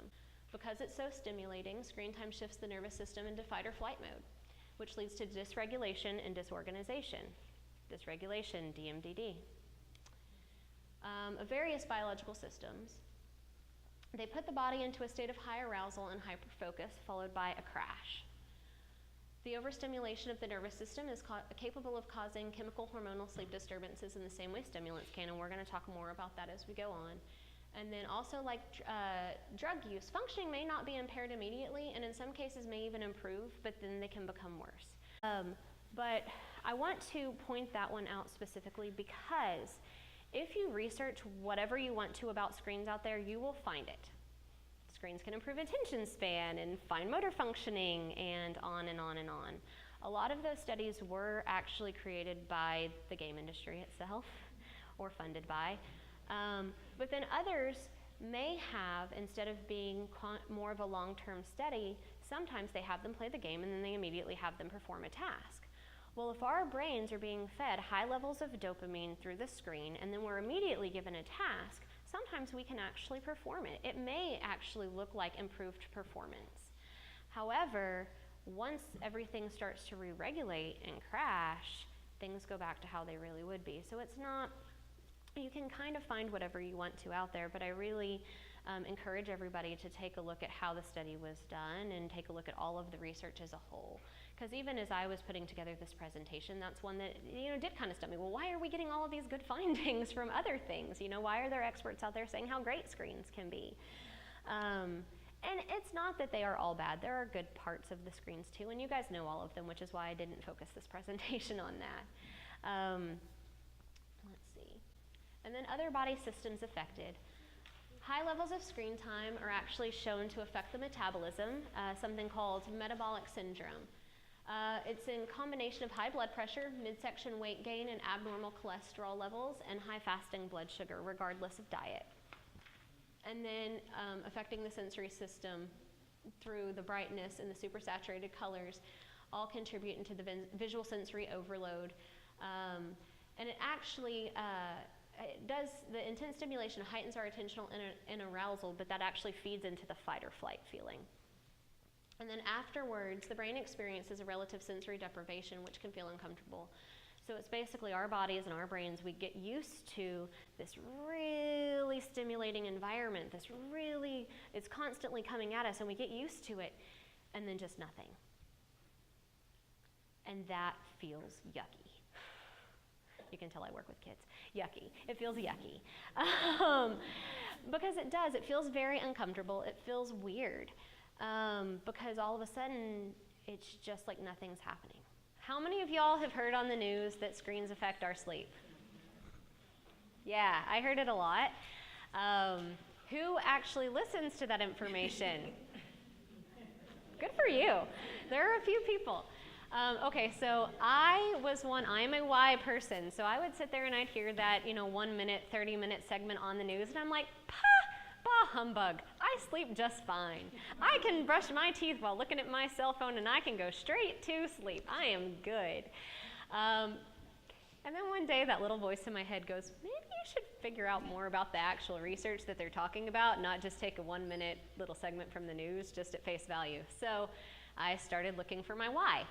Because it's so stimulating, screen time shifts the nervous system into fight or flight mode, which leads to dysregulation and disorganization. Dysregulation, DMDD. Of various biological systems. They put the body into a state of high arousal and hyperfocus, followed by a crash. The overstimulation of the nervous system is capable of causing chemical hormonal sleep disturbances in the same way stimulants can, and we're going to talk more about that as we go on. And then also, like drug use, functioning may not be impaired immediately, and in some cases may even improve, but then they can become worse. But I want to point that one out specifically because if you research whatever you want to about screens out there, you will find it. Screens can improve attention span and fine motor functioning and on and on and on. A lot of those studies were actually created by the game industry itself or funded by. But then others may have, instead of being more of a long-term study, sometimes they have them play the game and then they immediately have them perform a task. Well, if our brains are being fed high levels of dopamine through the screen and then we're immediately given a task, sometimes we can actually perform it. It may actually look like improved performance. However, once everything starts to re-regulate and crash, things go back to how they really would be. So it's not, you can kind of find whatever you want to out there, but I really encourage everybody to take a look at how the study was done and take a look at all of the research as a whole. Because even as I was putting together this presentation, that's one that did kind of stump me. Well, why are we getting all of these good findings from other things? Why are there experts out there saying how great screens can be? And it's not that they are all bad. There are good parts of the screens too, and you guys know all of them, which is why I didn't focus this presentation on that. Let's see. And then other body systems affected. High levels of screen time are actually shown to affect the metabolism, something called metabolic syndrome. It's in combination of high blood pressure, midsection weight gain, and abnormal cholesterol levels, and high fasting blood sugar, regardless of diet. And then affecting the sensory system through the brightness and the supersaturated colors all contribute into the visual sensory overload. And it actually the intense stimulation heightens our attentional and arousal, but that actually feeds into the fight or flight feeling. And then afterwards, the brain experiences a relative sensory deprivation, which can feel uncomfortable. So it's basically our bodies and our brains, we get used to this really stimulating environment, it's constantly coming at us, and we get used to it, and then just nothing. And that feels yucky. You can tell I work with kids. Yucky. It feels yucky. Because it does. It feels very uncomfortable. It feels weird. Because all of a sudden, it's just like nothing's happening. How many of y'all have heard on the news that screens affect our sleep? Yeah, I heard it a lot. Who actually listens to that information? Good for you. There are a few people. Okay, so I am a why person, so I would sit there and I'd hear that, 1 minute, 30-minute segment on the news, and I'm like, bah humbug, I sleep just fine. I can brush my teeth while looking at my cell phone, and I can go straight to sleep. I am good. And then one day that little voice in my head goes, maybe you should figure out more about the actual research that they're talking about, not just take a 1-minute little segment from the news just at face value. So I started looking for my why.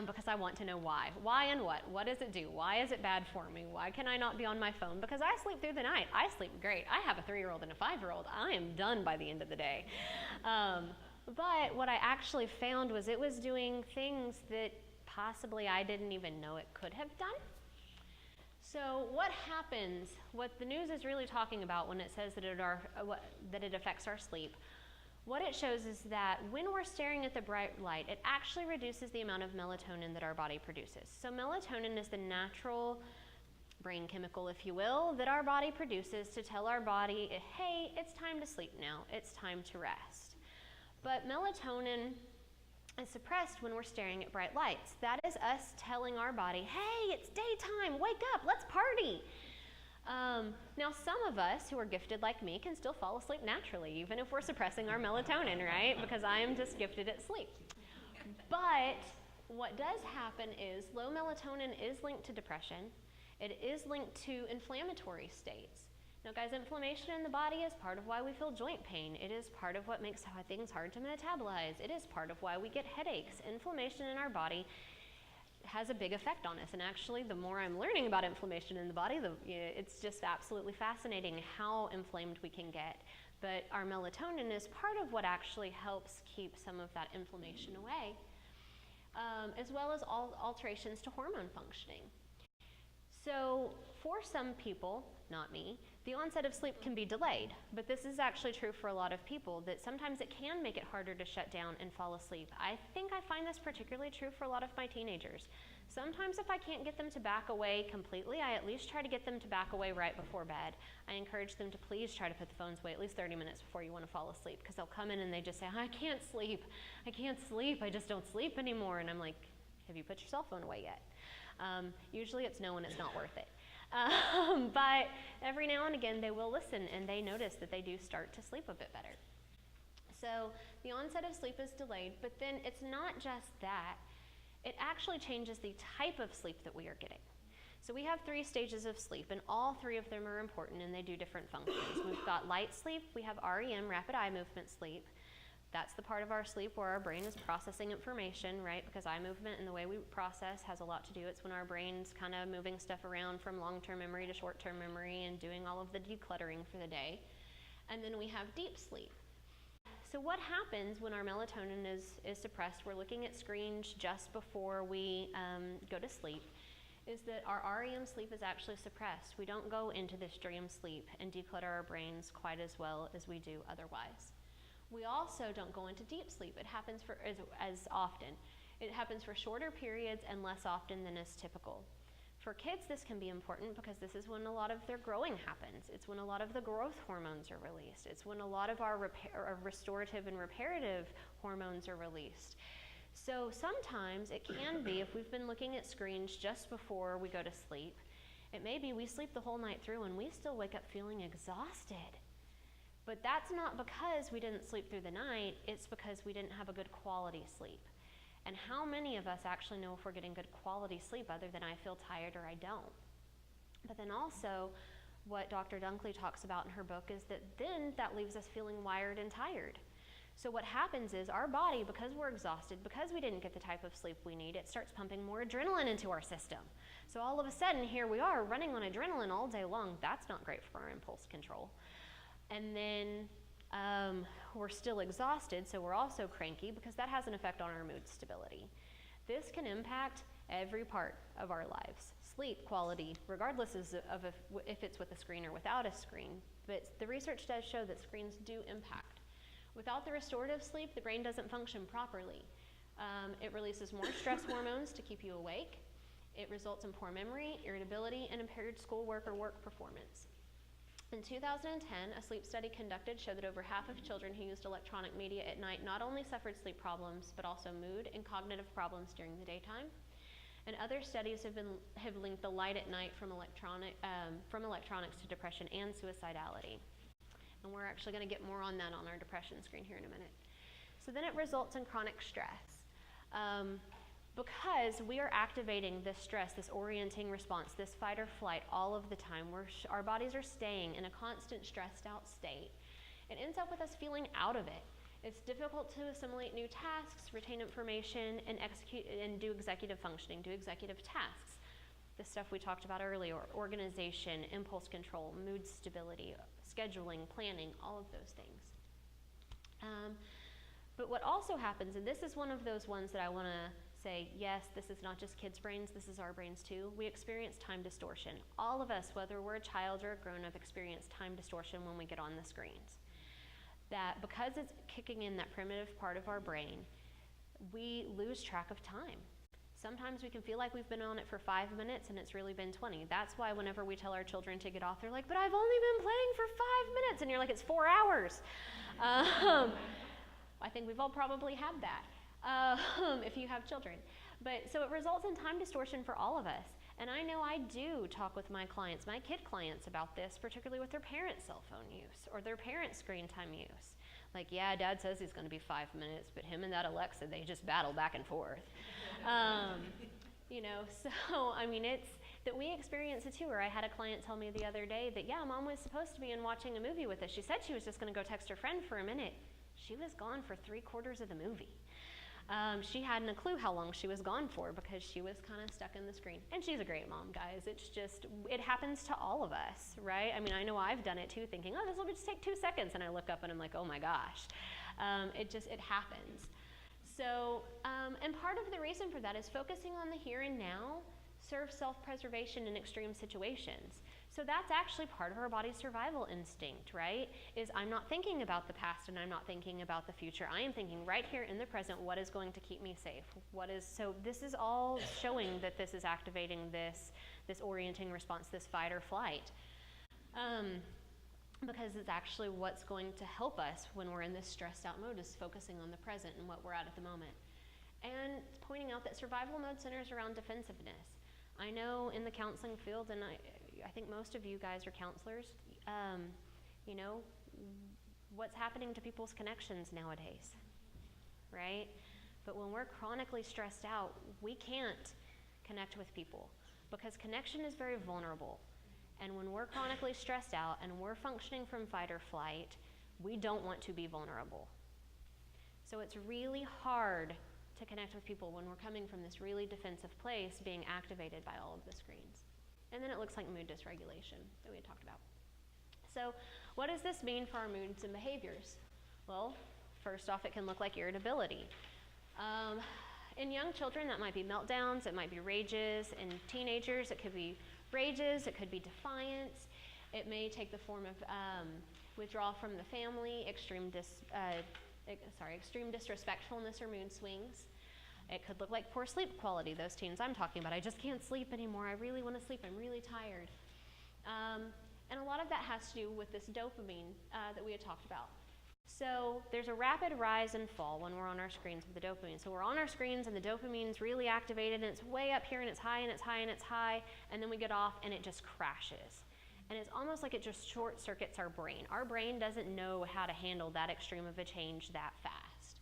Because I want to know why. Why and what? What does it do? Why is it bad for me? Why can I not be on my phone? Because I sleep through the night. I sleep great. I have a 3-year-old and a 5-year-old. I am done by the end of the day. But what I actually found was it was doing things that possibly I didn't even know it could have done. So what happens, what the news is really talking about when it says that it affects our sleep, what it shows is that when we're staring at the bright light, it actually reduces the amount of melatonin that our body produces. So melatonin is the natural brain chemical, if you will, that our body produces to tell our body, hey, it's time to sleep now, it's time to rest. But melatonin is suppressed when we're staring at bright lights. That is us telling our body, hey, it's daytime, wake up, let's party. Now, some of us who are gifted like me can still fall asleep naturally, even if we're suppressing our melatonin, right? Because I am just gifted at sleep. But what does happen is low melatonin is linked to depression. It is linked to inflammatory states. Now, guys, inflammation in the body is part of why we feel joint pain. It is part of what makes things hard to metabolize. It is part of why we get headaches. Inflammation in our body has a big effect on us, and actually the more I'm learning about inflammation in the body, it's just absolutely fascinating how inflamed we can get. But our melatonin is part of what actually helps keep some of that inflammation away, as well as alterations to hormone functioning. So for some people, not me, the onset of sleep can be delayed, but this is actually true for a lot of people, that sometimes it can make it harder to shut down and fall asleep. I think I find this particularly true for a lot of my teenagers. Sometimes if I can't get them to back away completely, I at least try to get them to back away right before bed. I encourage them to please try to put the phones away at least 30 minutes before you want to fall asleep, because they'll come in and they just say, I can't sleep, I just don't sleep anymore. And I'm like, have you put your cell phone away yet? Usually it's no, and it's not worth it. But every now and again they will listen, and they notice that they do start to sleep a bit better. So the onset of sleep is delayed, but then it's not just that. It actually changes the type of sleep that we are getting. So we have 3 stages of sleep, and all 3 of them are important, and they do different functions. We've got light sleep, we have REM, rapid eye movement sleep. That's the part of our sleep where our brain is processing information, right? Because eye movement and the way we process has a lot to do. It's when our brain's kind of moving stuff around from long-term memory to short-term memory and doing all of the decluttering for the day. And then we have deep sleep. So what happens when our melatonin is suppressed, we're looking at screens just before we go to sleep, is that our REM sleep is actually suppressed. We don't go into this dream sleep and declutter our brains quite as well as we do otherwise. We also don't go into deep sleep. It happens as often. It happens for shorter periods and less often than is typical. For kids, this can be important because this is when a lot of their growing happens. It's when a lot of the growth hormones are released. It's when a lot of our restorative and reparative hormones are released. So sometimes it can be, if we've been looking at screens just before we go to sleep, it may be we sleep the whole night through and we still wake up feeling exhausted. But that's not because we didn't sleep through the night, it's because we didn't have a good quality sleep. And how many of us actually know if we're getting good quality sleep other than I feel tired or I don't? But then also, what Dr. Dunkley talks about in her book is that then that leaves us feeling wired and tired. So what happens is our body, because we're exhausted, because we didn't get the type of sleep we need, it starts pumping more adrenaline into our system. So all of a sudden, here we are running on adrenaline all day long. That's not great for our impulse control. And then we're still exhausted, so we're also cranky because that has an effect on our mood stability. This can impact every part of our lives. Sleep quality, regardless of if it's with a screen or without a screen. But the research does show that screens do impact. Without the restorative sleep, the brain doesn't function properly. It releases more stress hormones to keep you awake. It results in poor memory, irritability, and impaired schoolwork or work performance. In 2010, a sleep study conducted showed that over half of children who used electronic media at night not only suffered sleep problems, but also mood and cognitive problems during the daytime. And other studies have linked the light at night from electronics to depression and suicidality. And we're actually going to get more on that on our depression screen here in a minute. So then it results in chronic stress. Because we are activating this stress, this orienting response, this fight or flight all of the time, our bodies are staying in a constant stressed out state. It ends up with us feeling out of it. It's difficult to assimilate new tasks, retain information, and execute and do executive functioning, do executive tasks. The stuff we talked about earlier, organization, impulse control, mood stability, scheduling, planning, all of those things. But what also happens, and this is one of those ones that I want to say, yes, this is not just kids' brains, this is our brains too. We experience time distortion. All of us, whether we're a child or a grown-up, experience time distortion when we get on the screens. That because it's kicking in that primitive part of our brain, we lose track of time. Sometimes we can feel like we've been on it for 5 minutes and it's really been 20. That's why whenever we tell our children to get off, they're like, but I've only been playing for 5 minutes. And you're like, it's 4 hours. I think we've all probably had that. If you have children. But so it results in time distortion for all of us. And I know I do talk with my clients, my kid clients, about this, particularly with their parents' cell phone use or their parents' screen time use. Like, yeah, Dad says he's going to be 5 minutes, but him and that Alexa, they just battle back and forth. So, I mean, it's that we experience it too. Or I had a client tell me the other day that, yeah, Mom was supposed to be in watching a movie with us. She said she was just going to go text her friend for a minute. She was gone for 3/4 of the movie. She hadn't a clue how long she was gone for because she was kind of stuck in the screen. And she's a great mom, guys. It's just, it happens to all of us, right? I mean, I know I've done it too, thinking, oh, this will just take 2 seconds. And I look up and I'm like, oh my gosh. It happens. So, and part of the reason for that is focusing on the here and now serves self-preservation in extreme situations. So that's actually part of our body's survival instinct, right? Is I'm not thinking about the past and I'm not thinking about the future. I am thinking right here in the present, what is going to keep me safe? So this is all showing that this is activating this orienting response, this fight or flight. Because it's actually what's going to help us when we're in this stressed out mode is focusing on the present and what we're at the moment. And pointing out that survival mode centers around defensiveness. I know in the counseling field, and I think most of you guys are counselors, what's happening to people's connections nowadays, right? But when we're chronically stressed out, we can't connect with people because connection is very vulnerable. And when we're chronically stressed out and we're functioning from fight or flight, we don't want to be vulnerable. So it's really hard to connect with people when we're coming from this really defensive place being activated by all of the screens. And then it looks like mood dysregulation that we had talked about. So what does this mean for our moods and behaviors? Well, first off, it can look like irritability. In young children, that might be meltdowns, it might be rages. In teenagers, it could be rages, it could be defiance. It may take the form of withdrawal from the family, extreme disrespectfulness or mood swings. It could look like poor sleep quality, those teens I'm talking about. I just can't sleep anymore. I really want to sleep. I'm really tired. And a lot of that has to do with this dopamine that we had talked about. So there's a rapid rise and fall when we're on our screens with the dopamine. So we're on our screens and the dopamine's really activated and it's way up here and it's high and it's high and it's high, and then we get off and it just crashes. And it's almost like it just short circuits our brain. Our brain doesn't know how to handle that extreme of a change that fast.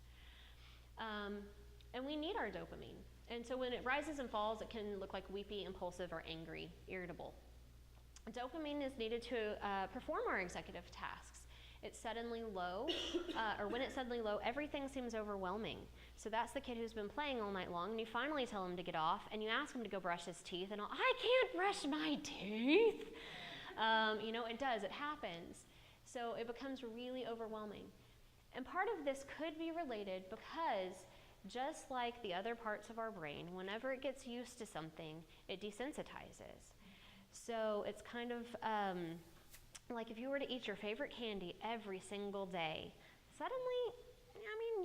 And we need our dopamine. And so when it rises and falls, it can look like weepy, impulsive, or angry, irritable. Dopamine is needed to perform our executive tasks. It's suddenly low, or when it's suddenly low, everything seems overwhelming. So that's the kid who's been playing all night long, and you finally tell him to get off, and you ask him to go brush his teeth, and I can't brush my teeth. It does, it happens. So it becomes really overwhelming. And part of this could be related because just like the other parts of our brain, whenever it gets used to something, it desensitizes. So it's kind of like if you were to eat your favorite candy every single day, suddenly,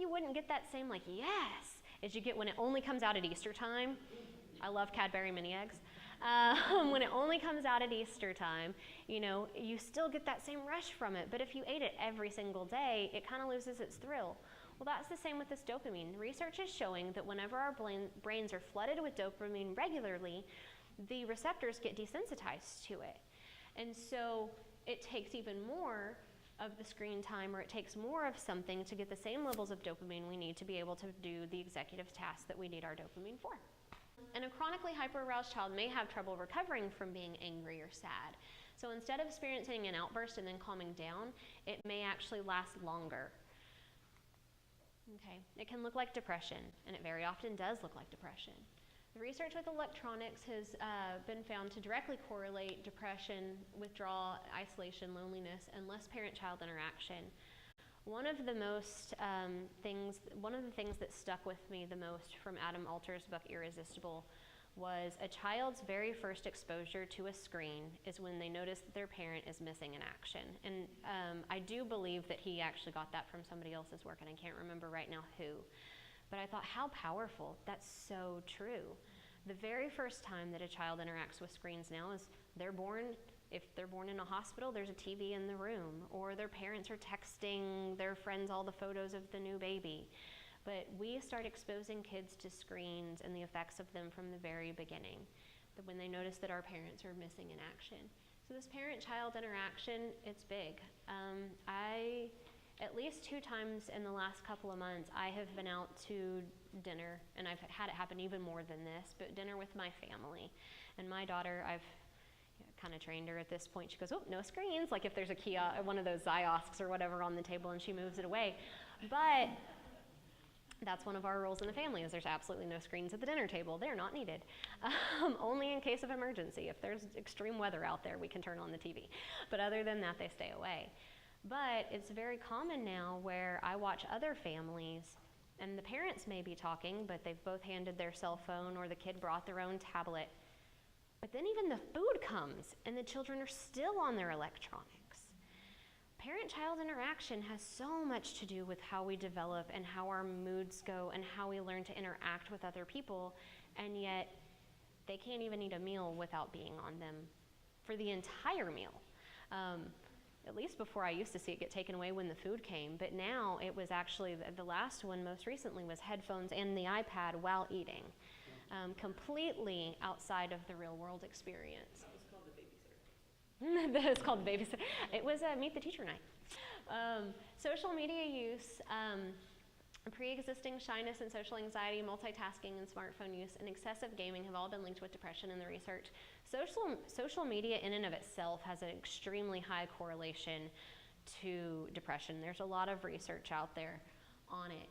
you wouldn't get that same yes as you get when it only comes out at Easter time. I love Cadbury mini eggs. When it only comes out at Easter time, you know, you still get that same rush from it, but if you ate it every single day, it kind of loses its thrill. Well, that's the same with this dopamine. Research is showing that whenever our brains are flooded with dopamine regularly, the receptors get desensitized to it. And so it takes even more of the screen time, or it takes more of something to get the same levels of dopamine we need to be able to do the executive tasks that we need our dopamine for. And a chronically hyperaroused child may have trouble recovering from being angry or sad. So instead of experiencing an outburst and then calming down, it may actually last longer. Okay, it can look like depression, and it very often does look like depression. The research with electronics has been found to directly correlate depression, withdrawal, isolation, loneliness, and less parent-child interaction. One of the things that stuck with me the most from Adam Alter's book Irresistible was a child's very first exposure to a screen is when they notice that their parent is missing in action. And I do believe that he actually got that from somebody else's work, and I can't remember right now who. But I thought, how powerful. That's so true. The very first time that a child interacts with screens now is if they're born in a hospital, there's a TV in the room, or their parents are texting their friends all the photos of the new baby. But we start exposing kids to screens and the effects of them from the very beginning, that when they notice that our parents are missing in action. So this parent-child interaction, it's big. At least 2 times in the last couple of months, I have been out to dinner, and I've had it happen even more than this, but dinner with my family. And my daughter, I've kind of trained her at this point. She goes, oh, no screens, like if there's a kiosk, one of those kiosks or whatever on the table, and she moves it away. But that's one of our rules in the family, is there's absolutely no screens at the dinner table. They're not needed. Only in case of emergency. If there's extreme weather out there, we can turn on the TV. But other than that, they stay away. But it's very common now where I watch other families, and the parents may be talking, but they've both handed their cell phone, or the kid brought their own tablet. But then even the food comes, and the children are still on their electronics. Parent-child interaction has so much to do with how we develop and how our moods go and how we learn to interact with other people, and yet they can't even eat a meal without being on them for the entire meal. At least before, I used to see it get taken away when the food came, but now it was actually, the last one most recently was headphones and the iPad while eating, completely outside of the real world experience. That was called the babysitter. That is called the babysitter. It was a meet the teacher night. Social media use, pre-existing shyness and social anxiety, multitasking and smartphone use, and excessive gaming have all been linked with depression in the research. Social media in and of itself has an extremely high correlation to depression. There's a lot of research out there on it.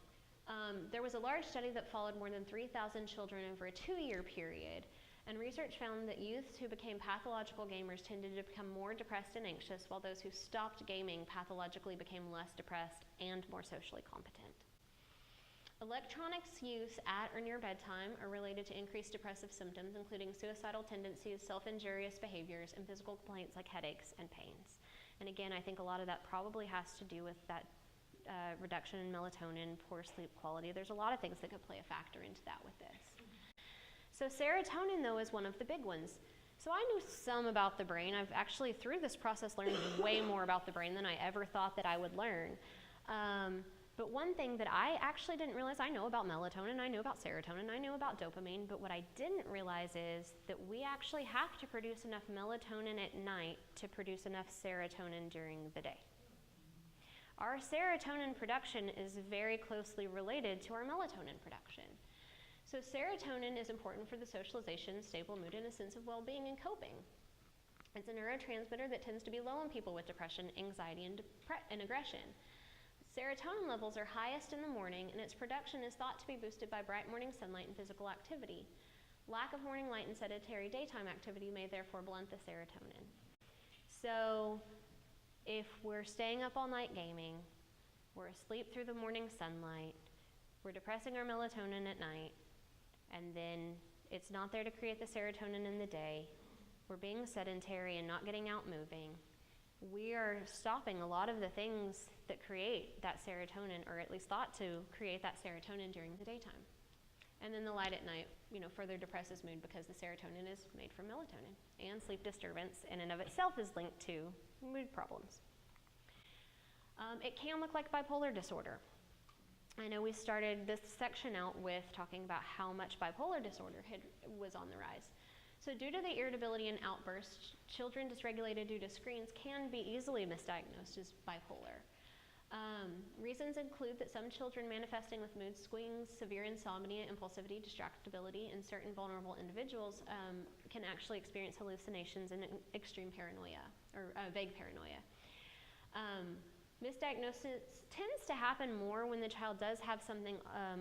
There was a large study that followed more than 3,000 children over a 2-year period, and research found that youths who became pathological gamers tended to become more depressed and anxious, while those who stopped gaming pathologically became less depressed and more socially competent. Electronics use at or near bedtime are related to increased depressive symptoms, including suicidal tendencies, self-injurious behaviors, and physical complaints like headaches and pains. And again, I think a lot of that probably has to do with that reduction in melatonin, poor sleep quality. There's a lot of things that could play a factor into that with this. So serotonin, though, is one of the big ones. So I knew some about the brain. I've actually, through this process, learned way more about the brain than I ever thought that I would learn. But one thing that I actually didn't realize, I know about melatonin, I know about serotonin, I know about dopamine, but what I didn't realize is that we actually have to produce enough melatonin at night to produce enough serotonin during the day. Our serotonin production is very closely related to our melatonin production. So serotonin is important for the socialization, stable mood, and a sense of well-being and coping. It's a neurotransmitter that tends to be low in people with depression, anxiety, and aggression. Serotonin levels are highest in the morning, and its production is thought to be boosted by bright morning sunlight and physical activity. Lack of morning light and sedentary daytime activity may therefore blunt the serotonin. So if we're staying up all night gaming, we're asleep through the morning sunlight, we're depressing our melatonin at night, and then it's not there to create the serotonin in the day, we're being sedentary and not getting out moving, we are stopping a lot of the things that create that serotonin, or at least thought to create that serotonin during the daytime. And then the light at night, further depresses mood because the serotonin is made from melatonin. And sleep disturbance in and of itself is linked to mood problems. It can look like bipolar disorder. I know we started this section out with talking about how much bipolar disorder was on the rise. So due to the irritability and outbursts, children dysregulated due to screens can be easily misdiagnosed as bipolar. Reasons include that some children manifesting with mood swings, severe insomnia, impulsivity, distractibility, and certain vulnerable individuals can actually experience hallucinations and extreme paranoia, or vague paranoia. Misdiagnosis tends to happen more when the child does have something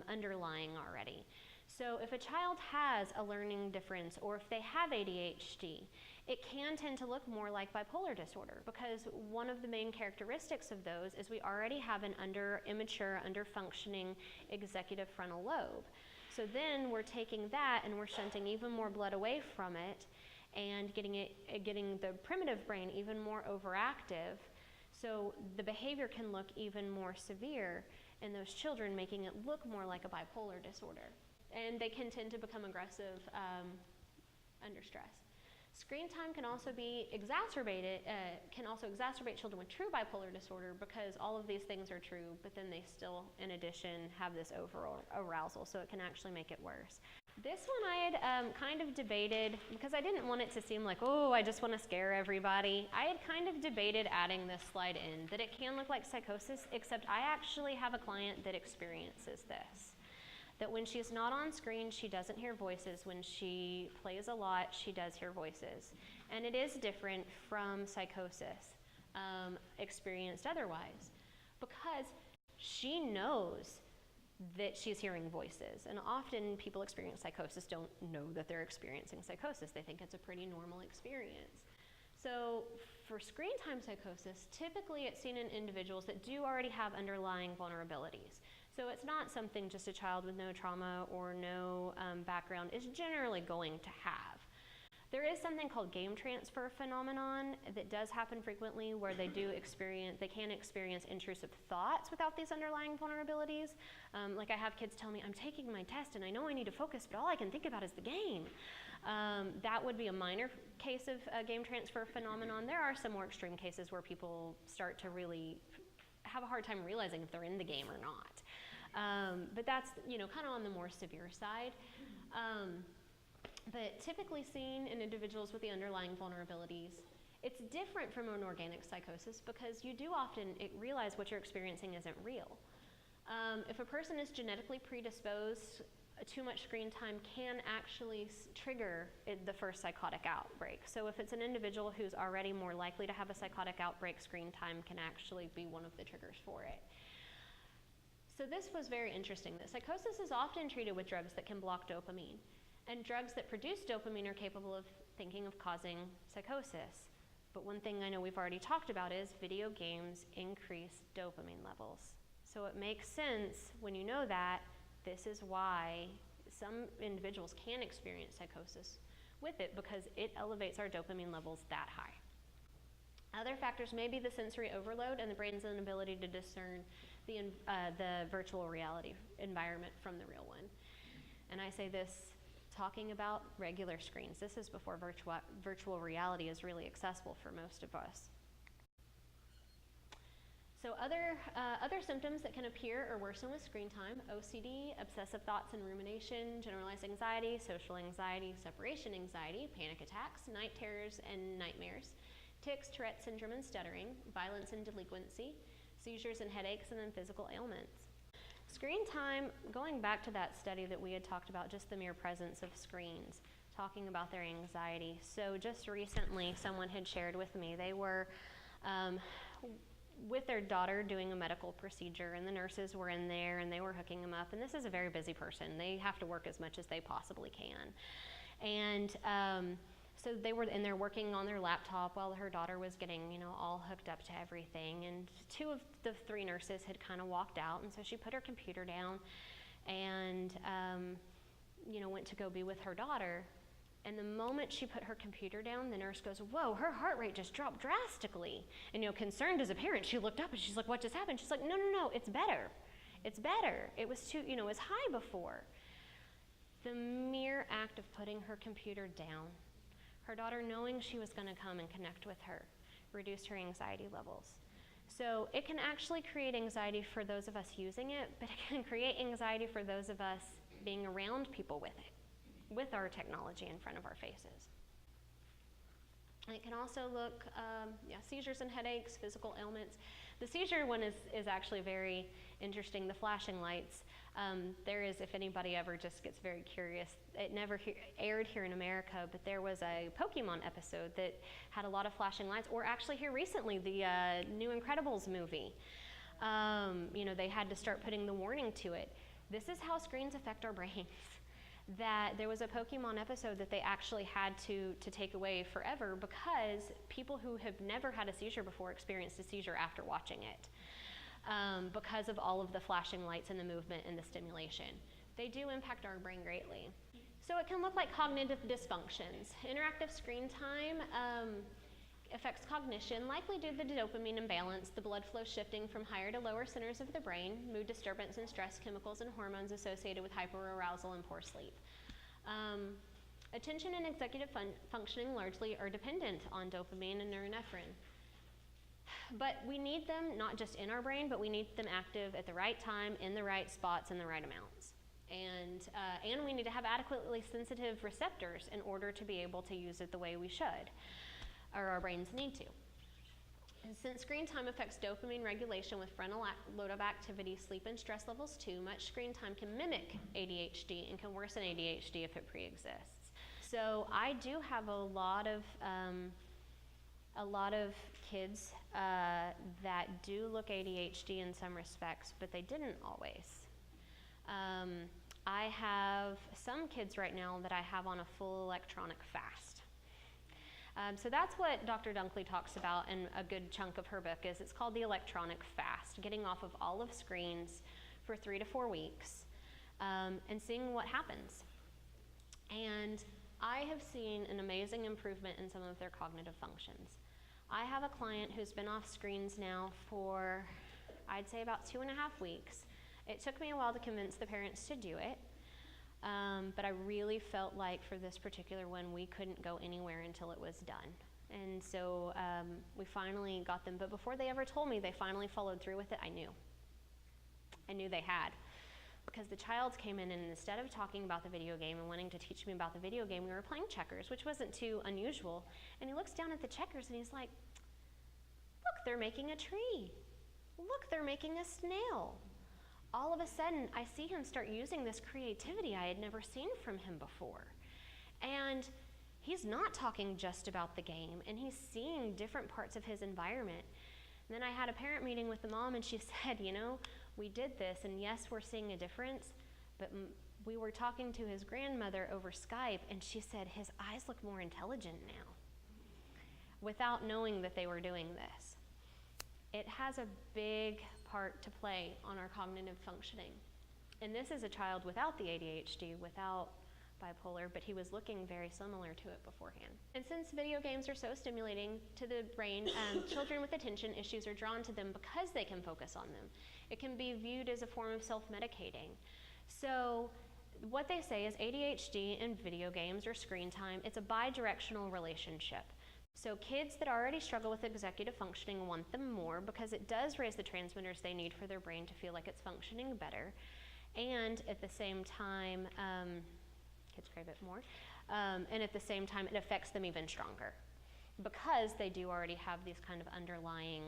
underlying already. So if a child has a learning difference or if they have ADHD, it can tend to look more like bipolar disorder because one of the main characteristics of those is we already have an immature, under-functioning executive frontal lobe. So then we're taking that and we're shunting even more blood away from it and getting the primitive brain even more overactive. So the behavior can look even more severe in those children, making it look more like a bipolar disorder. And they can tend to become aggressive under stress. Screen time can also be exacerbated, can also exacerbate children with true bipolar disorder because all of these things are true, but then they still, in addition, have this overall arousal, so it can actually make it worse. This one I had kind of debated, because I didn't want it to seem like, oh, I just want to scare everybody. I had kind of debated adding this slide in, that it can look like psychosis, except I actually have a client that experiences this. That when she's not on screen, she doesn't hear voices. When she plays a lot, she does hear voices. And it is different from psychosis experienced otherwise, because she knows that she's hearing voices. And often people experience psychosis don't know that they're experiencing psychosis. They think it's a pretty normal experience. So for screen time psychosis, typically it's seen in individuals that do already have underlying vulnerabilities. So it's not something just a child with no trauma or no background is generally going to have. There is something called game transfer phenomenon that does happen frequently where they can experience intrusive thoughts without these underlying vulnerabilities. Like I have kids tell me, I'm taking my test and I know I need to focus, but all I can think about is the game. That would be a minor case of game transfer phenomenon. There are some more extreme cases where people start to really have a hard time realizing if they're in the game or not. But that's kind of on the more severe side. But typically seen in individuals with the underlying vulnerabilities. It's different from an organic psychosis because you do often realize what you're experiencing isn't real. If a person is genetically predisposed, too much screen time can actually trigger the first psychotic outbreak. So if it's an individual who's already more likely to have a psychotic outbreak, screen time can actually be one of the triggers for it. So this was very interesting. That psychosis is often treated with drugs that can block dopamine. And drugs that produce dopamine are capable of thinking of causing psychosis. But one thing I know we've already talked about is video games increase dopamine levels. So it makes sense when you know that. This is why some individuals can experience psychosis with it, because it elevates our dopamine levels that high. Other factors may be the sensory overload and the brain's inability to discern the virtual reality environment from the real one. And I say this talking about regular screens. This is before virtual reality is really accessible for most of us. So other symptoms that can appear or worsen with screen time: OCD, obsessive thoughts and rumination, generalized anxiety, social anxiety, separation anxiety, panic attacks, night terrors and nightmares, tics, Tourette syndrome and stuttering, violence and delinquency, seizures and headaches, and then physical ailments. Screen time, going back to that study that we had talked about, just the mere presence of screens, talking about their anxiety. So just recently, someone had shared with me, they were with their daughter doing a medical procedure, and the nurses were in there and they were hooking them up. And this is a very busy person. They have to work as much as they possibly can. And so they were in there working on their laptop while her daughter was getting, all hooked up to everything. And two of the three nurses had kind of walked out, and so she put her computer down and, went to go be with her daughter. And the moment she put her computer down, the nurse goes, "Whoa, her heart rate just dropped drastically." And, concerned as a parent, she looked up and she's like, "What just happened?" She's like, No, it's better. It's better. It was too, it was high before. The mere act of putting her computer down, her daughter knowing she was going to come and connect with her, reduced her anxiety levels. So it can actually create anxiety for those of us using it, but it can create anxiety for those of us being around people with it, with our technology in front of our faces. And it can also look, seizures and headaches, physical ailments. The seizure one is actually very interesting, the flashing lights. There is, if anybody ever just gets very curious, it never aired here in America, but there was a Pokemon episode that had a lot of flashing lights, or actually here recently, the new Incredibles movie. They had to start putting the warning to it. This is how screens affect our brains. That there was a Pokemon episode that they actually had to take away forever because people who have never had a seizure before experienced a seizure after watching it. Because of all of the flashing lights and the movement and the stimulation. They do impact our brain greatly. So it can look like cognitive dysfunctions. Interactive screen time affects cognition, likely due to the dopamine imbalance, the blood flow shifting from higher to lower centers of the brain, mood disturbance and stress chemicals and hormones associated with hyperarousal and poor sleep. Attention and executive functioning largely are dependent on dopamine and norepinephrine. But we need them not just in our brain, but we need them active at the right time, in the right spots, in the right amounts. And we need to have adequately sensitive receptors in order to be able to use it the way we should, or our brains need to. And since screen time affects dopamine regulation with frontal lobe activity, sleep, and stress levels too, much screen time can mimic ADHD and can worsen ADHD if it pre-exists. So I do have a lot of kids that do look ADHD in some respects, but they didn't always. I have some kids right now that I have on a full electronic fast. So that's what Dr. Dunkley talks about in a good chunk of her book. It's called the electronic fast, getting off of all of screens for 3 to 4 weeks and seeing what happens. And I have seen an amazing improvement in some of their cognitive functions. I have a client who's been off screens now for, I'd say, about 2.5 weeks. It took me a while to convince the parents to do it, but I really felt like for this particular one, we couldn't go anywhere until it was done. And so we finally got them, but before they ever told me they finally followed through with it, I knew they had. Because the child came in and instead of talking about the video game and wanting to teach me about the video game, we were playing checkers, which wasn't too unusual. And he looks down at the checkers and he's like, look, they're making a tree. Look, they're making a snail. All of a sudden, I see him start using this creativity I had never seen from him before. And he's not talking just about the game, and he's seeing different parts of his environment. And then I had a parent meeting with the mom, and she said, we did this, and yes, we're seeing a difference, but we were talking to his grandmother over Skype, and she said his eyes look more intelligent now, without knowing that they were doing this. It has a big part to play on our cognitive functioning. And this is a child without the ADHD, without bipolar, but he was looking very similar to it beforehand. And since video games are so stimulating to the brain, children with attention issues are drawn to them because they can focus on them. It can be viewed as a form of self-medicating. So what they say is ADHD and video games or screen time, it's a bi-directional relationship. So kids that already struggle with executive functioning want them more because it does raise the transmitters they need for their brain to feel like it's functioning better. And at the same time, kids crave it more. And at the same time, it affects them even stronger because they do already have these kind of underlying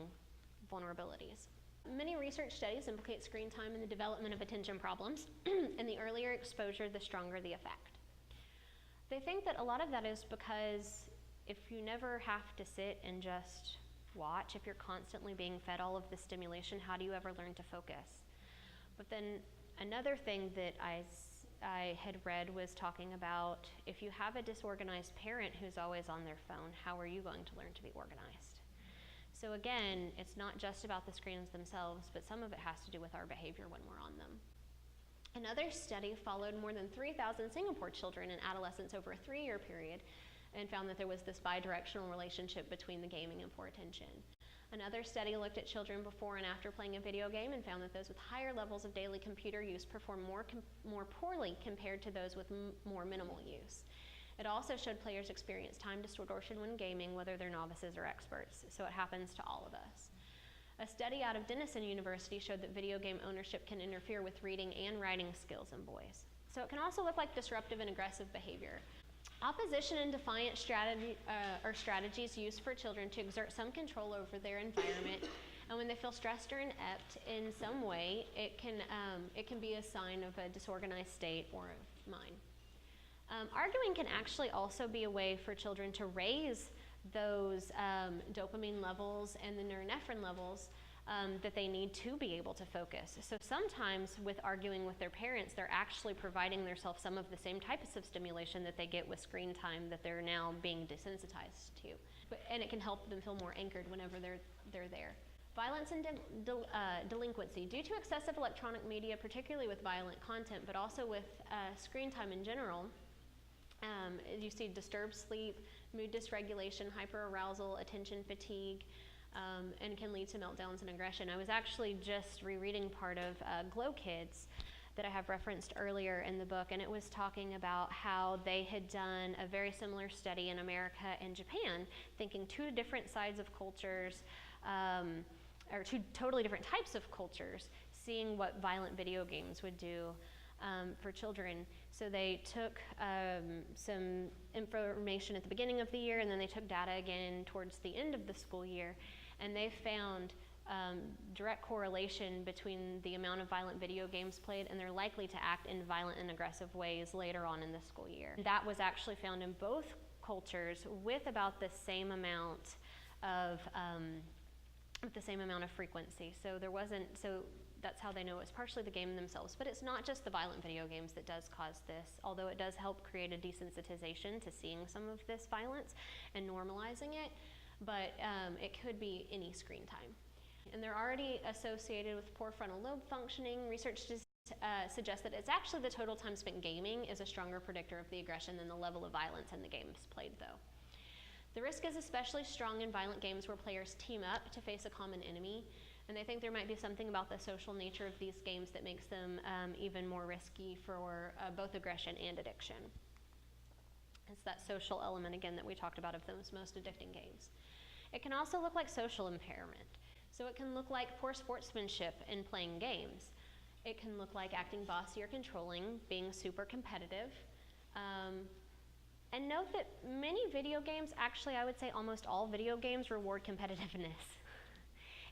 vulnerabilities. Many research studies implicate screen time in the development of attention problems, and the earlier exposure, the stronger the effect. They think that a lot of that is because if you never have to sit and just watch, if you're constantly being fed all of the stimulation, how do you ever learn to focus? But then another thing that I had read was talking about if you have a disorganized parent who's always on their phone, how are you going to learn to be organized? So again, it's not just about the screens themselves, but some of it has to do with our behavior when we're on them. Another study followed more than 3,000 Singapore children and adolescents over a 3-year period and found that there was this bi-directional relationship between the gaming and poor attention. Another study looked at children before and after playing a video game and found that those with higher levels of daily computer use performed more poorly compared to those with more minimal use. It also showed players experience time distortion when gaming, whether they're novices or experts, so it happens to all of us. A study out of Denison University showed that video game ownership can interfere with reading and writing skills in boys. So it can also look like disruptive and aggressive behavior. Opposition and defiant strategies used for children to exert some control over their environment, and when they feel stressed or inept in some way, it can be a sign of a disorganized state or of mind. Arguing can actually also be a way for children to raise those dopamine levels and the norepinephrine levels that they need to be able to focus. So sometimes with arguing with their parents, they're actually providing themselves some of the same types of stimulation that they get with screen time that they're now being desensitized to. And it can help them feel more anchored whenever they're there. Violence and delinquency. Due to excessive electronic media, particularly with violent content, but also with screen time in general, you see disturbed sleep, mood dysregulation, hyperarousal, attention fatigue, and can lead to meltdowns and aggression. I was actually just rereading part of Glow Kids that I have referenced earlier in the book, and it was talking about how they had done a very similar study in America and Japan, thinking two different sides of cultures, or two totally different types of cultures, seeing what violent video games would do for children. So they took some information at the beginning of the year, and then they took data again towards the end of the school year, and they found direct correlation between the amount of violent video games played and they're likely to act in violent and aggressive ways later on in the school year. That was actually found in both cultures with about the same amount of frequency. So that's how they know it's partially the game themselves. But it's not just the violent video games that does cause this, although it does help create a desensitization to seeing some of this violence and normalizing it. But it could be any screen time. And they're already associated with poor frontal lobe functioning. Research suggests that it's actually the total time spent gaming is a stronger predictor of the aggression than the level of violence in the games played, though. The risk is especially strong in violent games where players team up to face a common enemy, and they think there might be something about the social nature of these games that makes them even more risky for both aggression and addiction. It's that social element, again, that we talked about of those most addicting games. It can also look like social impairment. So it can look like poor sportsmanship in playing games. It can look like acting bossy or controlling, being super competitive. And note that many video games, actually I would say almost all video games, reward competitiveness.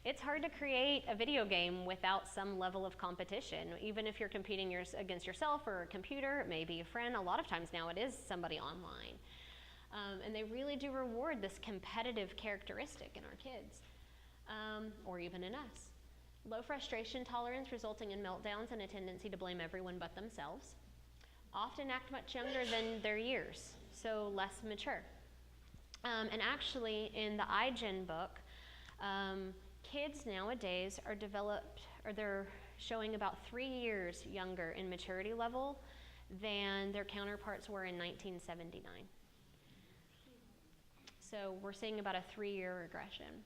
It's hard to create a video game without some level of competition, even if you're competing against yourself or a computer, maybe a friend. A lot of times now it is somebody online. And they really do reward this competitive characteristic in our kids, or even in us. Low frustration tolerance resulting in meltdowns and a tendency to blame everyone but themselves. Often act much younger than their years, so less mature. And actually in the iGen book, kids nowadays they're showing about 3 years younger in maturity level than their counterparts were in 1979. So we're seeing about a 3-year regression.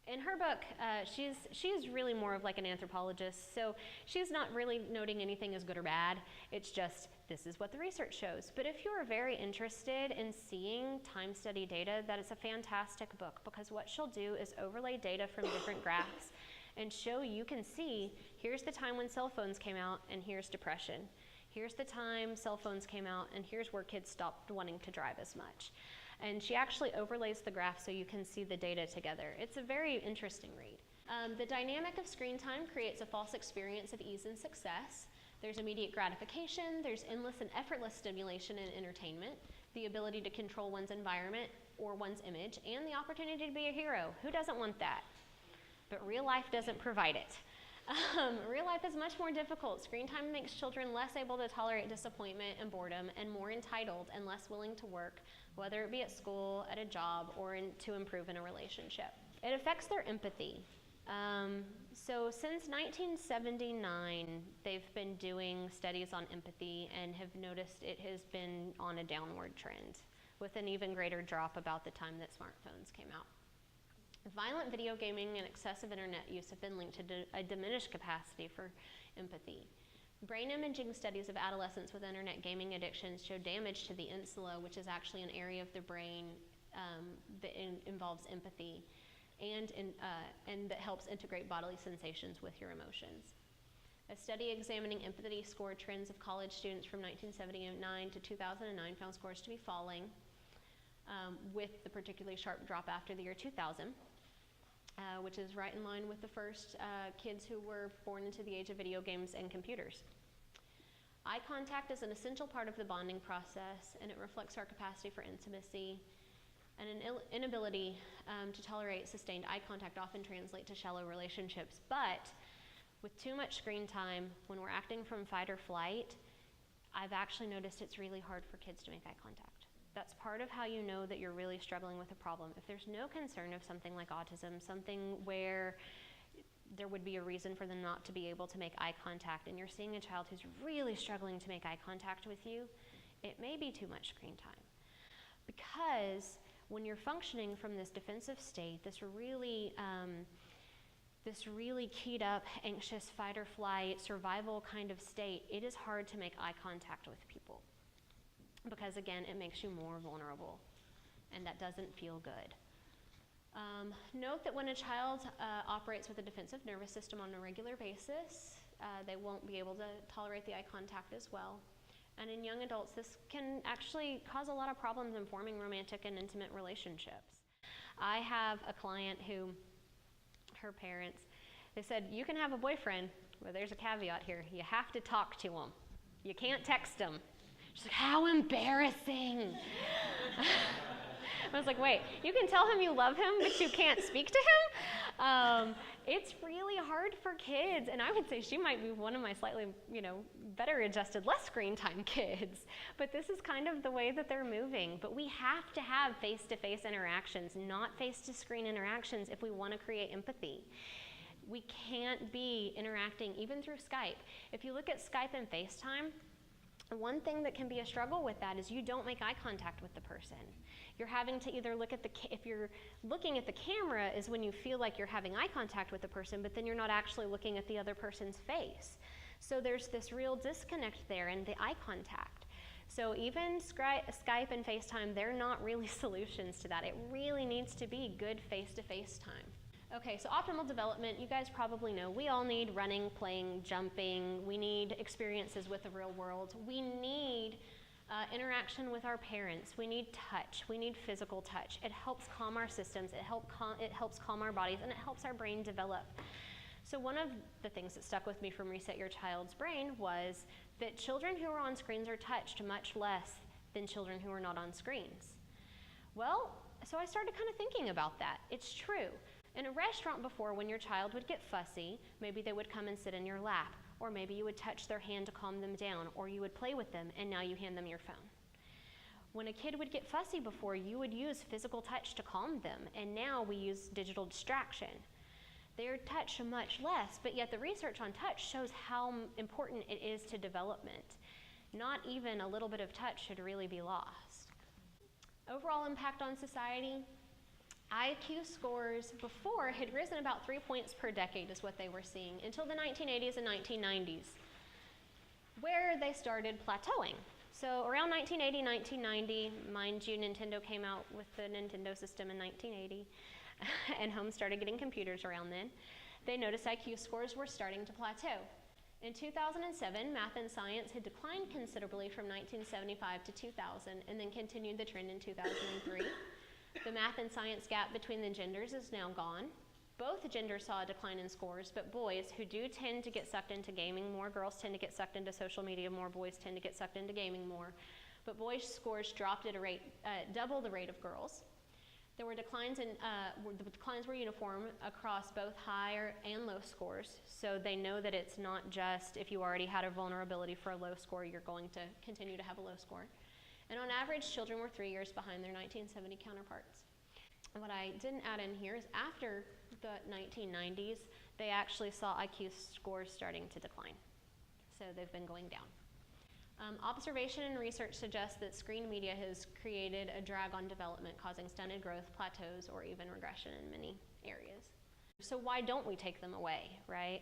In her book, she's really more of like an anthropologist, so she's not really noting anything as good or bad. It's just, this is what the research shows. But if you're very interested in seeing time study data, that is a fantastic book, because what she'll do is overlay data from different graphs and show you can see, here's the time when cell phones came out and here's depression. Here's the time cell phones came out and here's where kids stopped wanting to drive as much. And she actually overlays the graph so you can see the data together. It's a very interesting read. The dynamic of screen time creates a false experience of ease and success. There's immediate gratification, there's endless and effortless stimulation and entertainment, the ability to control one's environment or one's image, and the opportunity to be a hero. Who doesn't want that? But real life doesn't provide it. Real life is much more difficult. Screen time makes children less able to tolerate disappointment and boredom, and more entitled and less willing to work, whether it be at school, at a job, or to improve in a relationship. It affects their empathy. So since 1979, they've been doing studies on empathy and have noticed it has been on a downward trend, with an even greater drop about the time that smartphones came out. Violent video gaming and excessive internet use have been linked to a diminished capacity for empathy. Brain imaging studies of adolescents with internet gaming addictions show damage to the insula, which is actually an area of the brain that involves empathy and that helps integrate bodily sensations with your emotions. A study examining empathy score trends of college students from 1979 to 2009 found scores to be falling, with the particularly sharp drop after the year 2000, which is right in line with the first kids who were born into the age of video games and computers. Eye contact is an essential part of the bonding process, and it reflects our capacity for intimacy. And an inability to tolerate sustained eye contact often translate to shallow relationships. But with too much screen time, when we're acting from fight or flight, I've actually noticed it's really hard for kids to make eye contact. That's part of how you know that you're really struggling with a problem. If there's no concern of something like autism, something where there would be a reason for them not to be able to make eye contact, and you're seeing a child who's really struggling to make eye contact with you, it may be too much screen time. Because when you're functioning from this defensive state, this really keyed up, anxious, fight or flight, survival kind of state, it is hard to make eye contact with people. Because again, it makes you more vulnerable, and that doesn't feel good. Note that when a child operates with a defensive nervous system on a regular basis, they won't be able to tolerate the eye contact as well. And in young adults, this can actually cause a lot of problems in forming romantic and intimate relationships. I have a client who, her parents, they said, you can have a boyfriend, but there's a caveat here. You have to talk to him. You can't text him. She's like, how embarrassing. I was like, wait, you can tell him you love him, but you can't speak to him? It's really hard for kids, and I would say she might be one of my slightly, better adjusted, less screen time kids. But this is kind of the way that they're moving. But we have to have face-to-face interactions, not face-to-screen interactions, if we want to create empathy. We can't be interacting even through Skype. If you look at Skype and FaceTime, one thing that can be a struggle with that is you don't make eye contact with the person. You're having to either look at if you're looking at the camera is when you feel like you're having eye contact with the person, but then you're not actually looking at the other person's face. So there's this real disconnect there in the eye contact. So even Skype and FaceTime, they're not really solutions to that. It really needs to be good face-to-face time. Okay, so optimal development, you guys probably know, we all need running, playing, jumping. We need experiences with the real world. We need interaction with our parents. We need touch. We need physical touch. It helps calm our systems. It helps calm our bodies, and it helps our brain develop. So one of the things that stuck with me from Reset Your Child's Brain was that children who are on screens are touched much less than children who are not on screens. Well, so I started kind of thinking about that. It's true. In a restaurant before, when your child would get fussy, maybe they would come and sit in your lap, or maybe you would touch their hand to calm them down, or you would play with them, and now you hand them your phone. When a kid would get fussy before, you would use physical touch to calm them, and now we use digital distraction. They're touched much less, but yet the research on touch shows how important it is to development. Not even a little bit of touch should really be lost. Overall impact on society, IQ scores before had risen about 3 points per decade is what they were seeing until the 1980s and 1990s, where they started plateauing. So around 1980, 1990, mind you, Nintendo came out with the Nintendo system in 1980, and homes started getting computers around then. They noticed IQ scores were starting to plateau. In 2007, math and science had declined considerably from 1975 to 2000, and then continued the trend in 2003. The math and science gap between the genders is now gone. Both genders saw a decline in scores, but boys, who do tend to get sucked into gaming more, girls tend to get sucked into social media more, boys tend to get sucked into gaming more. But boys' scores dropped at a rate double the rate of girls. There were declines the declines were uniform across both higher and low scores, so they know that it's not just if you already had a vulnerability for a low score, you're going to continue to have a low score. And on average, children were 3 years behind their 1970 counterparts. And what I didn't add in here is after the 1990s, they actually saw IQ scores starting to decline. So they've been going down. Observation and research suggests that screen media has created a drag on development, causing stunted growth, plateaus, or even regression in many areas. So why don't we take them away, right?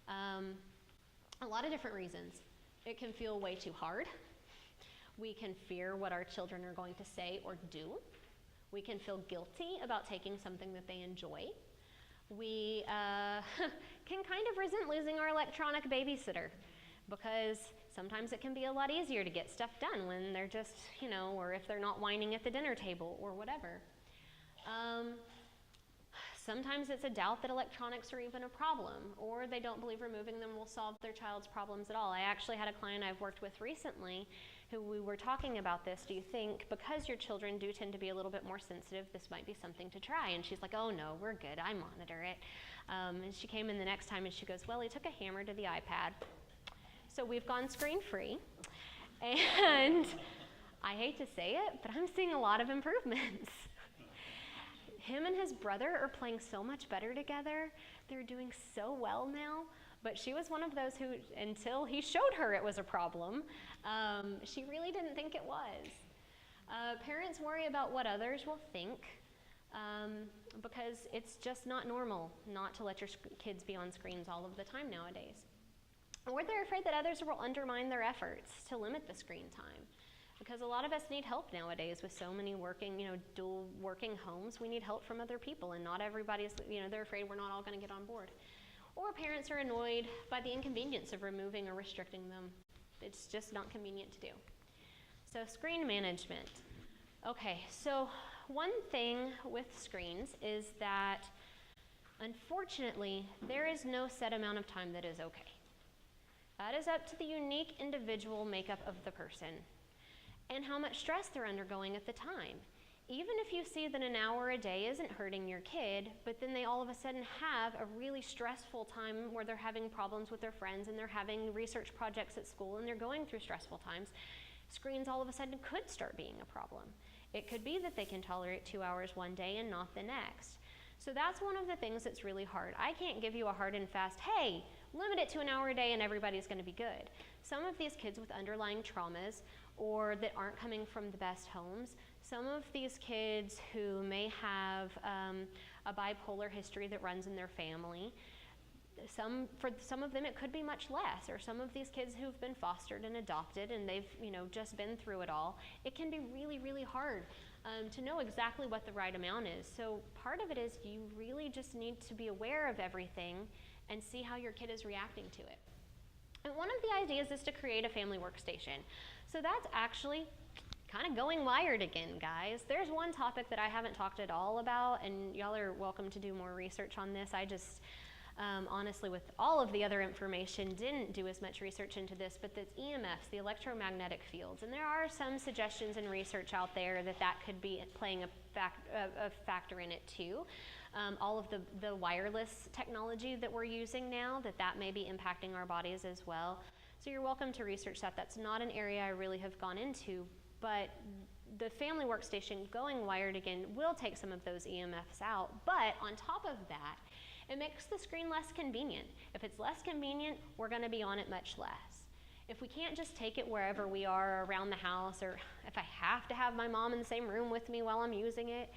A lot of different reasons. It can feel way too hard. We can fear what our children are going to say or do. We can feel guilty about taking something that they enjoy. We can kind of resent losing our electronic babysitter, because sometimes it can be a lot easier to get stuff done when they're just, or if they're not whining at the dinner table or whatever. Sometimes it's a doubt that electronics are even a problem, or they don't believe removing them will solve their child's problems at all. I actually had a client I've worked with recently who we were talking about this. Do you think because your children do tend to be a little bit more sensitive, this might be something to try? And she's like, oh no, we're good, I monitor it. And she came in the next time and she goes, well, he took a hammer to the iPad. So we've gone screen-free, and I hate to say it, but I'm seeing a lot of improvements. Him and his brother are playing so much better together. They're doing so well now, but she was one of those who, until he showed her it was a problem, she really didn't think it was. Parents worry about what others will think, because it's just not normal not to let your kids be on screens all of the time nowadays. Or they're afraid that others will undermine their efforts to limit the screen time. Because a lot of us need help nowadays with so many working, dual working homes. We need help from other people, and not everybody's, they're afraid we're not all going to get on board. Or parents are annoyed by the inconvenience of removing or restricting them. It's just not convenient to do. So screen management. Okay, so one thing with screens is that, unfortunately, there is no set amount of time that is okay. That is up to the unique individual makeup of the person and how much stress they're undergoing at the time. Even if you see that an hour a day isn't hurting your kid, but then they all of a sudden have a really stressful time where they're having problems with their friends and they're having research projects at school and they're going through stressful times, screens all of a sudden could start being a problem. It could be that they can tolerate 2 hours one day and not the next. So that's one of the things that's really hard. I can't give you a hard and fast, hey, limit it to an hour a day and everybody's going to be good. Some of these kids with underlying traumas or that aren't coming from the best homes, some of these kids who may have a bipolar history that runs in their family, for some of them it could be much less, or some of these kids who've been fostered and adopted and they've just been through it all, it can be really, really hard to know exactly what the right amount is. So part of it is you really just need to be aware of everything and see how your kid is reacting to it. And one of the ideas is to create a family workstation. So that's actually kind of going wired again, guys. There's one topic that I haven't talked at all about, and y'all are welcome to do more research on this. I just, honestly, with all of the other information, didn't do as much research into this, but that's EMFs, the electromagnetic fields. And there are some suggestions and research out there that could be playing a factor in it too. All of the wireless technology that we're using now, that may be impacting our bodies as well. So you're welcome to research that. That's not an area I really have gone into, but the family workstation going wired again will take some of those EMFs out, but on top of that, it makes the screen less convenient. If it's less convenient, we're going to be on it much less. If we can't just take it wherever we are around the house, or if I have to have my mom in the same room with me while I'm using it,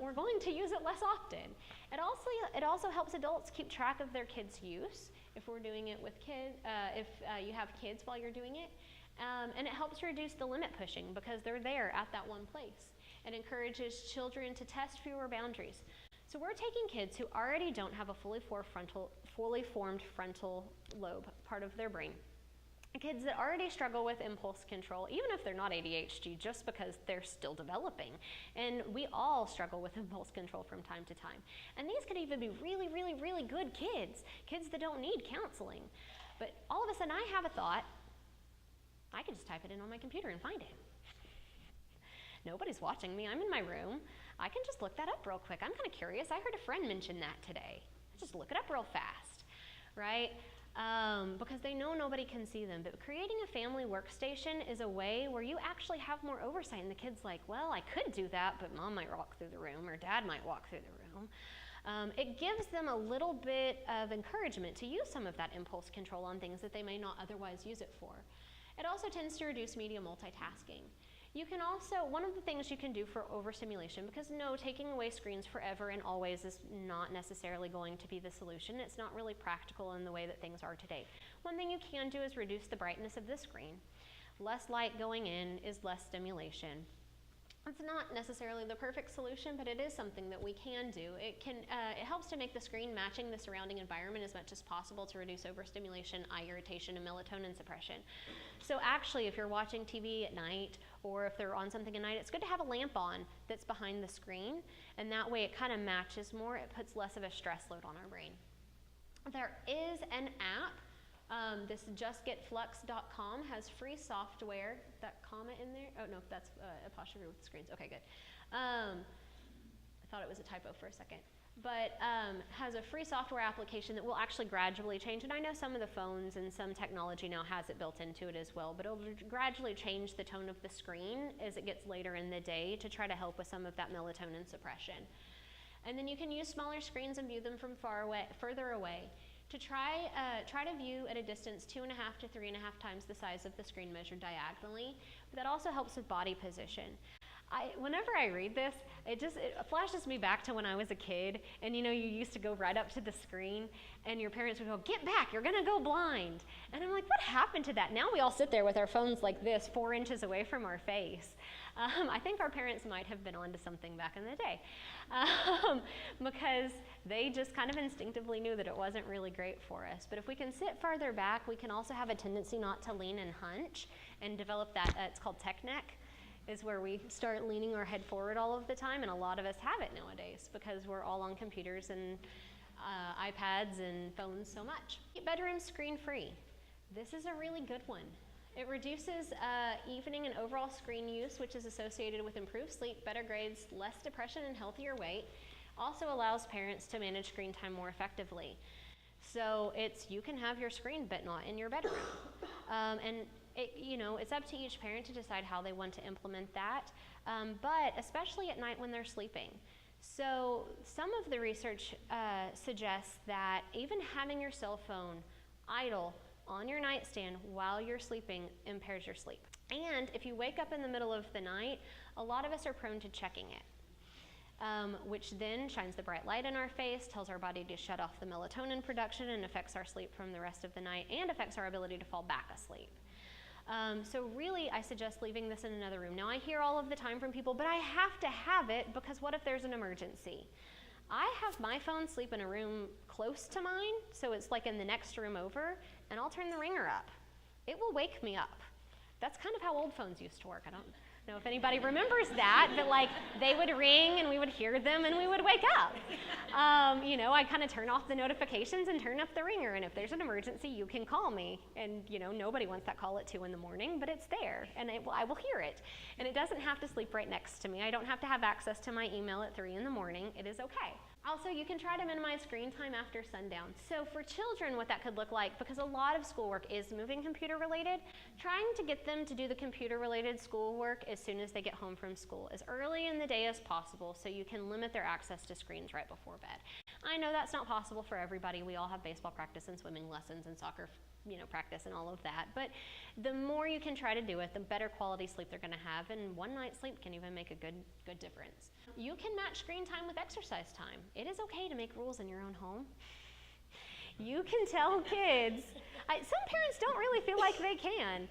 we're going to use it less often. It also helps adults keep track of their kids' use if we're doing it with kids, if you have kids while you're doing it. And it helps reduce the limit pushing because they're there at that one place. It encourages children to test fewer boundaries. So we're taking kids who already don't have a fully formed frontal lobe, part of their brain. Kids that already struggle with impulse control, even if they're not ADHD, just because they're still developing. And we all struggle with impulse control from time to time. And these could even be really, really, really good kids that don't need counseling. But all of a sudden I have a thought, I can just type it in on my computer and find it. Nobody's watching me, I'm in my room. I can just look that up real quick. I'm kind of curious, I heard a friend mention that today. Just look it up real fast, right? Because they know nobody can see them. But creating a family workstation is a way where you actually have more oversight, and the kid's like, well, I could do that, but mom might walk through the room, or dad might walk through the room. It gives them a little bit of encouragement to use some of that impulse control on things that they may not otherwise use it for. It also tends to reduce media multitasking. You can also, one of the things you can do for overstimulation, because no, taking away screens forever and always is not necessarily going to be the solution. It's not really practical in the way that things are today. One thing you can do is reduce the brightness of the screen. Less light going in is less stimulation. It's not necessarily the perfect solution, but it is something that we can do. It helps to make the screen matching the surrounding environment as much as possible to reduce overstimulation, eye irritation, and melatonin suppression. So actually, if you're watching TV at night, or if they're on something at night, it's good to have a lamp on that's behind the screen, and that way it kind of matches more. It puts less of a stress load on our brain. There is an app. This justgetflux.com has free software. That comma in there? Oh no, that's apostrophe with the screens. Okay, good. I thought it was a typo for a second. But has a free software application that will actually gradually change. And I know some of the phones and some technology now has it built into it as well, but it'll gradually change the tone of the screen as it gets later in the day to try to help with some of that melatonin suppression. And then you can use smaller screens and view them from further away. To try to view at a distance 2.5 to 3.5 times the size of the screen measured diagonally, but that also helps with body position. Whenever I read this, it flashes me back to when I was a kid, and you know, you used to go right up to the screen, and your parents would go, "Get back, you're gonna go blind." And I'm like, what happened to that? Now we all sit there with our phones like this, 4 inches away from our face. I think our parents might have been onto something back in the day, because they just kind of instinctively knew that it wasn't really great for us. But if we can sit farther back, we can also have a tendency not to lean and hunch and develop that, it's called tech neck, is where we start leaning our head forward all of the time, and a lot of us have it nowadays because we're all on computers and iPads and phones so much. Bedroom screen free. This is a really good one. It reduces evening and overall screen use, which is associated with improved sleep, better grades, less depression, and healthier weight. Also allows parents to manage screen time more effectively. So you can have your screen, but not in your bedroom. And it's up to each parent to decide how they want to implement that, but especially at night when they're sleeping. So some of the research suggests that even having your cell phone idle on your nightstand while you're sleeping impairs your sleep. And if you wake up in the middle of the night, a lot of us are prone to checking it, which then shines the bright light in our face, tells our body to shut off the melatonin production, and affects our sleep from the rest of the night, and affects our ability to fall back asleep. So really, I suggest leaving this in another room. Now, I hear all of the time from people, but I have to have it because what if there's an emergency? I have my phone sleep in a room close to mine, so it's like in the next room over, and I'll turn the ringer up. It will wake me up. That's kind of how old phones used to work. I don't know if anybody remembers that, but like they would ring and we would hear them and we would wake up. I kind of turn off the notifications and turn up the ringer, and if there's an emergency, you can call me. And nobody wants that call at 2 in the morning, but it's there, and I will hear it. And it doesn't have to sleep right next to me. I don't have to have access to my email at 3 in the morning. It is okay. Also, you can try to minimize screen time after sundown. So for children, what that could look like, because a lot of schoolwork is moving computer related, trying to get them to do the computer related schoolwork as soon as they get home from school, as early in the day as possible, so you can limit their access to screens right before bed. I know that's not possible for everybody. We all have baseball practice and swimming lessons and soccer practice and all of that, but the more you can try to do it, the better quality sleep they're going to have, and one night's sleep can even make a good difference. You can match screen time with exercise time. It is okay to make rules in your own home. You can tell kids, some parents don't really feel like they can,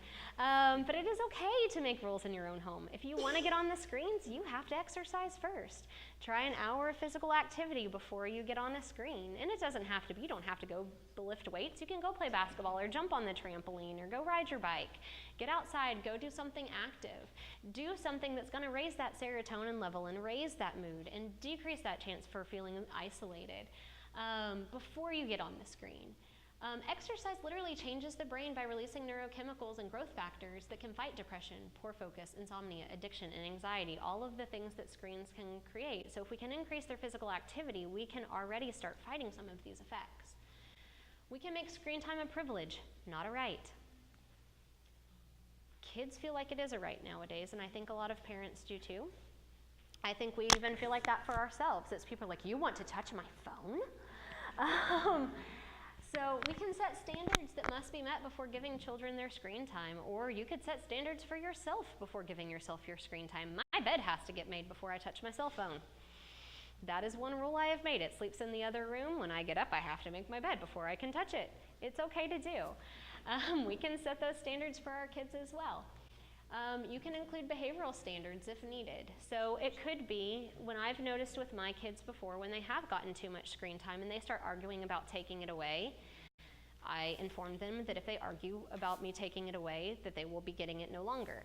but it is okay to make rules in your own home. If you want to get on the screens, you have to exercise first. Try an hour of physical activity before you get on a screen. And it doesn't have to be, you don't have to go lift weights. You can go play basketball or jump on the trampoline or go ride your bike. Get outside, go do something active. Do something that's going to raise that serotonin level and raise that mood and decrease that chance for feeling isolated before you get on the screen. Exercise literally changes the brain by releasing neurochemicals and growth factors that can fight depression, poor focus, insomnia, addiction, and anxiety, all of the things that screens can create. So if we can increase their physical activity, we can already start fighting some of these effects. We can make screen time a privilege, not a right. Kids feel like it is a right nowadays, and I think a lot of parents do too. I think we even feel like that for ourselves. It's people like, you want to touch my phone? So we can set standards that must be met before giving children their screen time, or you could set standards for yourself before giving yourself your screen time. My bed has to get made before I touch my cell phone. That is one rule I have made. It sleeps in the other room. When I get up, I have to make my bed before I can touch it. It's okay to do. We can set those standards for our kids as well. You can include behavioral standards if needed. So it could be, when I've noticed with my kids before, when they have gotten too much screen time and they start arguing about taking it away, I inform them that if they argue about me taking it away, that they will be getting it no longer.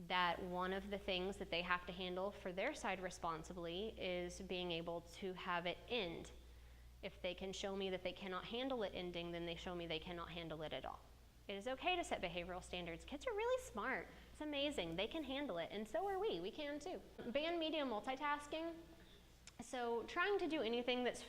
That one of the things that they have to handle for their side responsibly is being able to have it end. If they can show me that they cannot handle it ending, then they show me they cannot handle it at all. It is okay to set behavioral standards. Kids are really smart. It's amazing. They can handle it, and so are we. We can too. Ban media multitasking. So trying to do anything that's,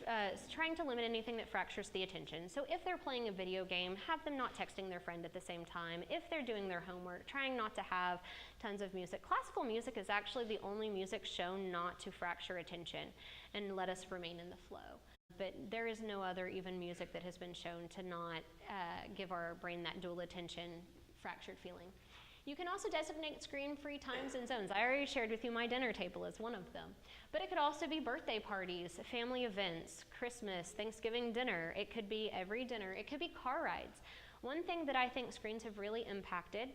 trying to limit anything that fractures the attention. So if they're playing a video game, have them not texting their friend at the same time. If they're doing their homework, trying not to have tons of music. Classical music is actually the only music shown not to fracture attention and let us remain in the flow. But there is no other even music that has been shown to not give our brain that dual attention fractured feeling. You can also designate screen-free times and zones. I already shared with you my dinner table is one of them. But it could also be birthday parties, family events, Christmas, Thanksgiving dinner. It could be every dinner. It could be car rides. One thing that I think screens have really impacted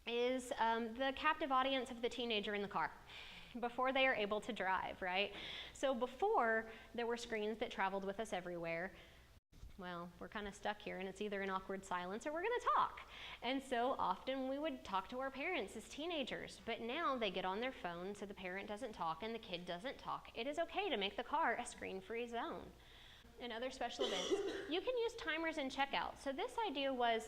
is the captive audience of the teenager in the car before they are able to drive, right? So before, there were screens that traveled with us everywhere. Well, we're kind of stuck here, and it's either an awkward silence or we're going to talk. And so often we would talk to our parents as teenagers, but now they get on their phone so the parent doesn't talk and the kid doesn't talk. It is okay to make the car a screen-free zone. And other special events, you can use timers in checkout. So this idea was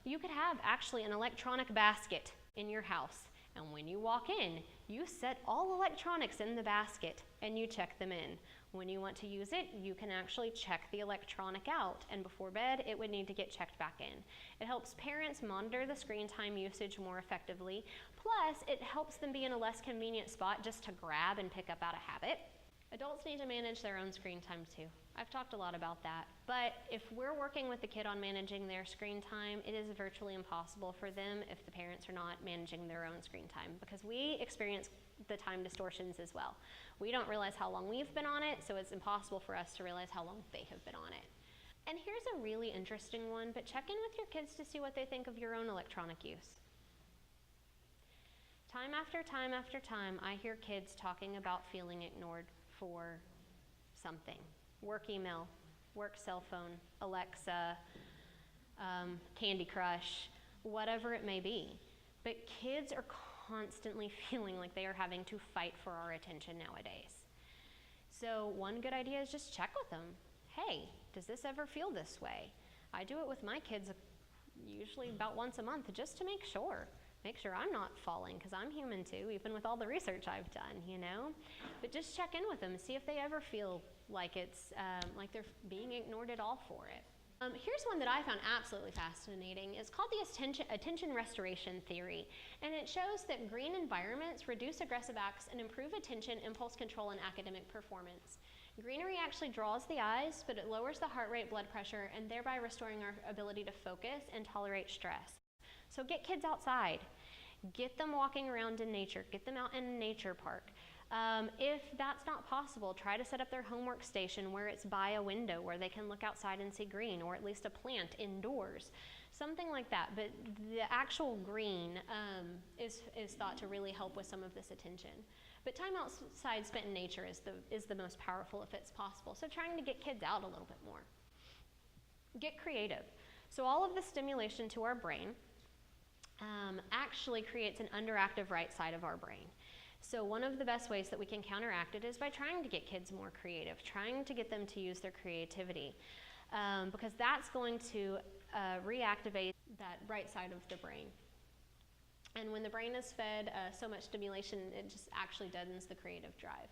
you could have actually an electronic basket in your house. And when you walk in, you set all electronics in the basket and you check them in. When you want to use it, you can actually check the electronic out, and before bed, it would need to get checked back in. It helps parents monitor the screen time usage more effectively, plus it helps them be in a less convenient spot just to grab and pick up out of habit. Adults need to manage their own screen time too. I've talked a lot about that, but if we're working with the kid on managing their screen time, it is virtually impossible for them if the parents are not managing their own screen time, because we experience the time distortions as well. We don't realize how long we've been on it, so it's impossible for us to realize how long they have been on it. And here's a really interesting one, but check in with your kids to see what they think of your own electronic use. Time after time after time, I hear kids talking about feeling ignored for something. Work email, work cell phone, Alexa, Candy Crush, whatever it may be. But kids are constantly feeling like they are having to fight for our attention nowadays. So one good idea is just check with them. Hey, does this ever feel this way? I do it with my kids usually about once a month just to make sure. Make sure I'm not falling, because I'm human too, even with all the research I've done, you know? But just check in with them, see if they ever feel like it's like they're being ignored at all for it. Here's one that I found absolutely fascinating. It's called the attention restoration theory, and it shows that green environments reduce aggressive acts and improve attention, impulse control, and academic performance. Greenery actually draws the eyes, but it lowers the heart rate, blood pressure, and thereby restoring our ability to focus and tolerate stress. So get kids outside. Get them walking around in nature. Get them out in a nature park. If that's not possible, try to set up their homework station where it's by a window where they can look outside and see green, or at least a plant indoors. Something like that. But the actual green is thought to really help with some of this attention. But time outside spent in nature is the most powerful if it's possible. So trying to get kids out a little bit more. Get creative. So all of the stimulation to our brain actually creates an underactive right side of our brain. So one of the best ways that we can counteract it is by trying to get kids more creative, trying to get them to use their creativity, because that's going to reactivate that right side of the brain. And when the brain is fed so much stimulation, it just actually deadens the creative drive.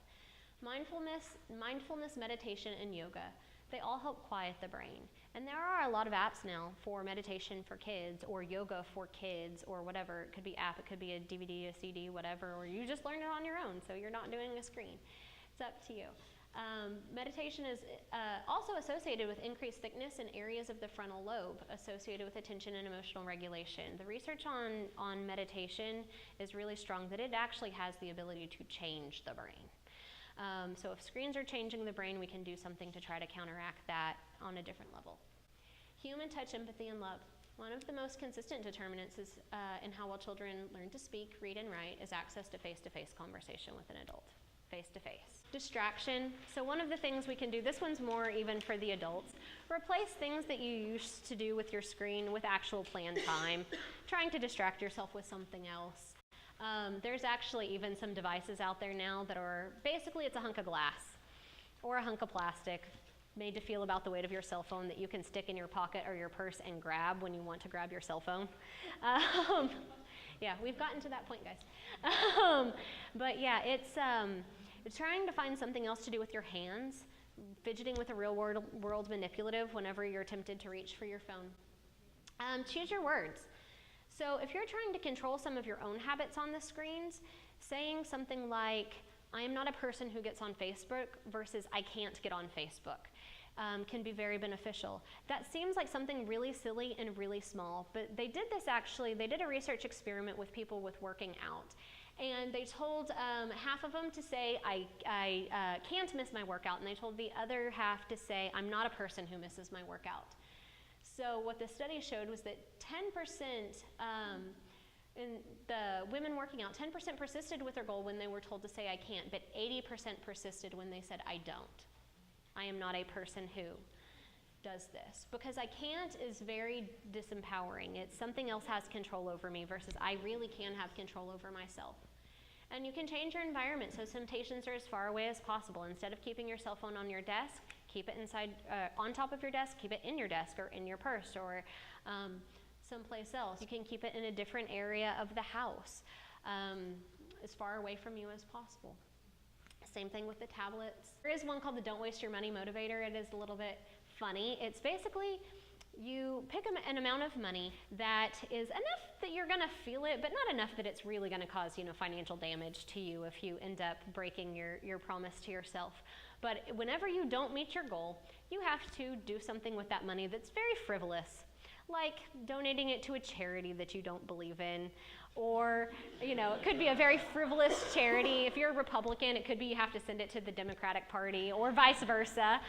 Mindfulness, meditation, and yoga, they all help quiet the brain. And there are a lot of apps now for meditation for kids, or yoga for kids, or whatever. It could be app, it could be a DVD, a CD, whatever, or you just learn it on your own, so you're not doing a screen. It's up to you. Meditation is also associated with increased thickness in areas of the frontal lobe associated with attention and emotional regulation. The research on meditation is really strong that it actually has the ability to change the brain. So if screens are changing the brain, we can do something to try to counteract that on a different level. Human touch, empathy, and love. One of the most consistent determinants is in how well children learn to speak, read, and write is access to face-to-face conversation with an adult. Face-to-face. Distraction. So one of the things we can do, this one's more even for the adults, replace things that you used to do with your screen with actual planned time, trying to distract yourself with something else. There's actually even some devices out there now that are, basically it's a hunk of glass or a hunk of plastic made to feel about the weight of your cell phone that you can stick in your pocket or your purse and grab when you want to grab your cell phone. Yeah, we've gotten to that point, guys. But yeah, it's trying to find something else to do with your hands, fidgeting with a real world manipulative whenever you're tempted to reach for your phone. Choose your words. So if you're trying to control some of your own habits on the screens, saying something like, I am not a person who gets on Facebook versus I can't get on Facebook can be very beneficial. That seems like something really silly and really small, but they did a research experiment with people with working out. And they told half of them to say, I can't miss my workout, and they told the other half to say, I'm not a person who misses my workout. So what the study showed was that 10% in the women working out, 10% persisted with their goal when they were told to say I can't, but 80% persisted when they said I don't. I am not a person who does this. Because I can't is very disempowering. It's something else has control over me versus I really can have control over myself. And you can change your environment so temptations are as far away as possible. Instead of keeping your cell phone on your desk, keep it inside, on top of your desk, keep it in your desk or in your purse or someplace else. You can keep it in a different area of the house, as far away from you as possible. Same thing with the tablets. There is one called the Don't Waste Your Money Motivator. It is a little bit funny. It's basically you pick an amount of money that is enough that you're going to feel it, but not enough that it's really going to cause financial damage to you if you end up breaking your promise to yourself. But whenever you don't meet your goal, you have to do something with that money that's very frivolous, like donating it to a charity that you don't believe in, or it could be a very frivolous charity. If you're a Republican, it could be you have to send it to the Democratic Party, or vice versa.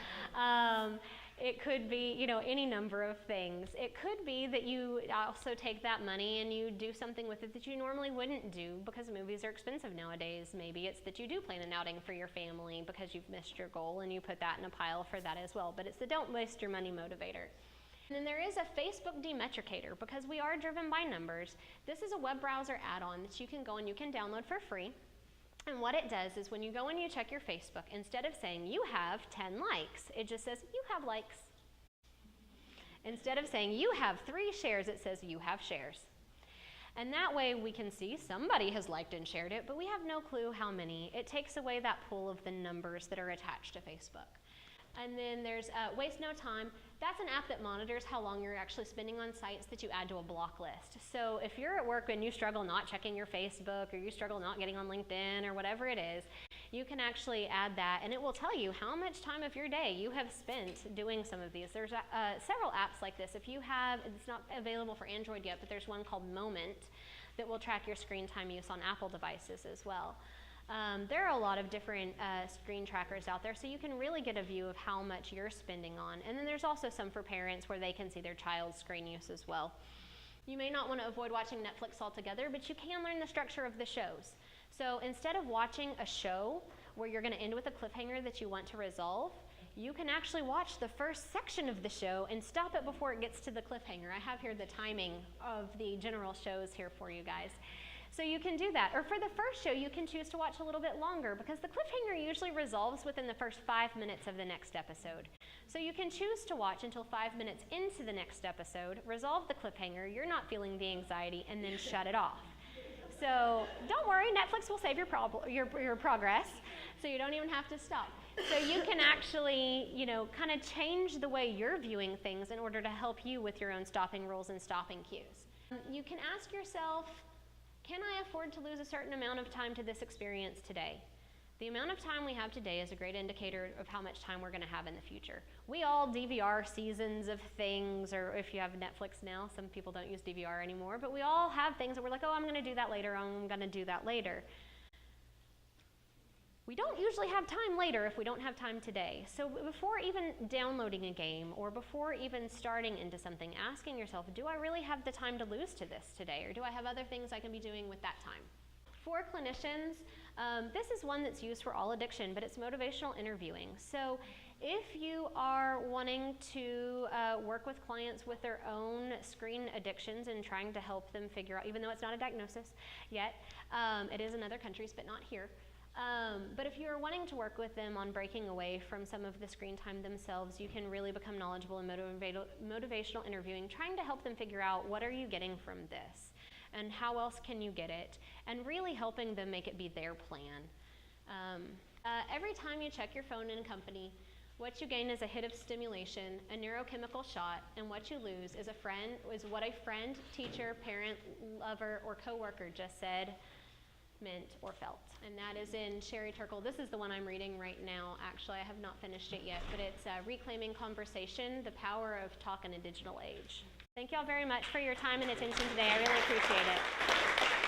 It could be, any number of things. It could be that you also take that money and you do something with it that you normally wouldn't do because movies are expensive nowadays. Maybe it's that you do plan an outing for your family because you've missed your goal and you put that in a pile for that as well. But it's the don't waste your money motivator. And then there is a Facebook demetricator because we are driven by numbers. This is a web browser add-on that you can go and you can download for free. And what it does is when you go and you check your Facebook, instead of saying you have 10 likes, it just says you have likes. Instead of saying you have 3 shares, it says you have shares. And that way we can see somebody has liked and shared it, but we have no clue how many. It takes away that pool of the numbers that are attached to Facebook. And then there's Waste No Time. That's an app that monitors how long you're actually spending on sites that you add to a block list. So if you're at work and you struggle not checking your Facebook, or you struggle not getting on LinkedIn, or whatever it is, you can actually add that, and it will tell you how much time of your day you have spent doing some of these. There's several apps like this. If you have, it's not available for Android yet, but there's one called Moment that will track your screen time use on Apple devices as well. There are a lot of different screen trackers out there, so you can really get a view of how much you're spending on. And then there's also some for parents where they can see their child's screen use as well. You may not want to avoid watching Netflix altogether, but you can learn the structure of the shows. So instead of watching a show where you're going to end with a cliffhanger that you want to resolve, you can actually watch the first section of the show and stop it before it gets to the cliffhanger. I have here the timing of the general shows here for you guys. So you can do that. Or for the first show, you can choose to watch a little bit longer because the cliffhanger usually resolves within the first 5 minutes of the next episode. So you can choose to watch until 5 minutes into the next episode, resolve the cliffhanger, you're not feeling the anxiety, and then shut it off. So don't worry, Netflix will save your progress, so you don't even have to stop. So you can actually, kind of change the way you're viewing things in order to help you with your own stopping rules and stopping cues. You can ask yourself, can I afford to lose a certain amount of time to this experience today? The amount of time we have today is a great indicator of how much time we're going to have in the future. We all DVR seasons of things, or if you have Netflix now, some people don't use DVR anymore, but we all have things that we're like, oh, I'm going to do that later, I'm going to do that later. We don't usually have time later if we don't have time today. So before even downloading a game or before even starting into something, asking yourself, do I really have the time to lose to this today, or do I have other things I can be doing with that time? For clinicians, this is one that's used for all addiction, but it's motivational interviewing. So if you are wanting to work with clients with their own screen addictions and trying to help them figure out, even though it's not a diagnosis yet, it is in other countries, but not here. But if you're wanting to work with them on breaking away from some of the screen time themselves, you can really become knowledgeable in motivational interviewing, trying to help them figure out what are you getting from this and how else can you get it, and really helping them make it be their plan. Every time you check your phone in a company, what you gain is a hit of stimulation, a neurochemical shot, and what you lose is what a friend, teacher, parent, lover, or coworker just said, meant, or felt. And that is in Sherry Turkle. This is the one I'm reading right now. Actually, I have not finished it yet, but it's Reclaiming Conversation, The Power of Talk in a Digital Age. Thank you all very much for your time and attention today. I really appreciate it.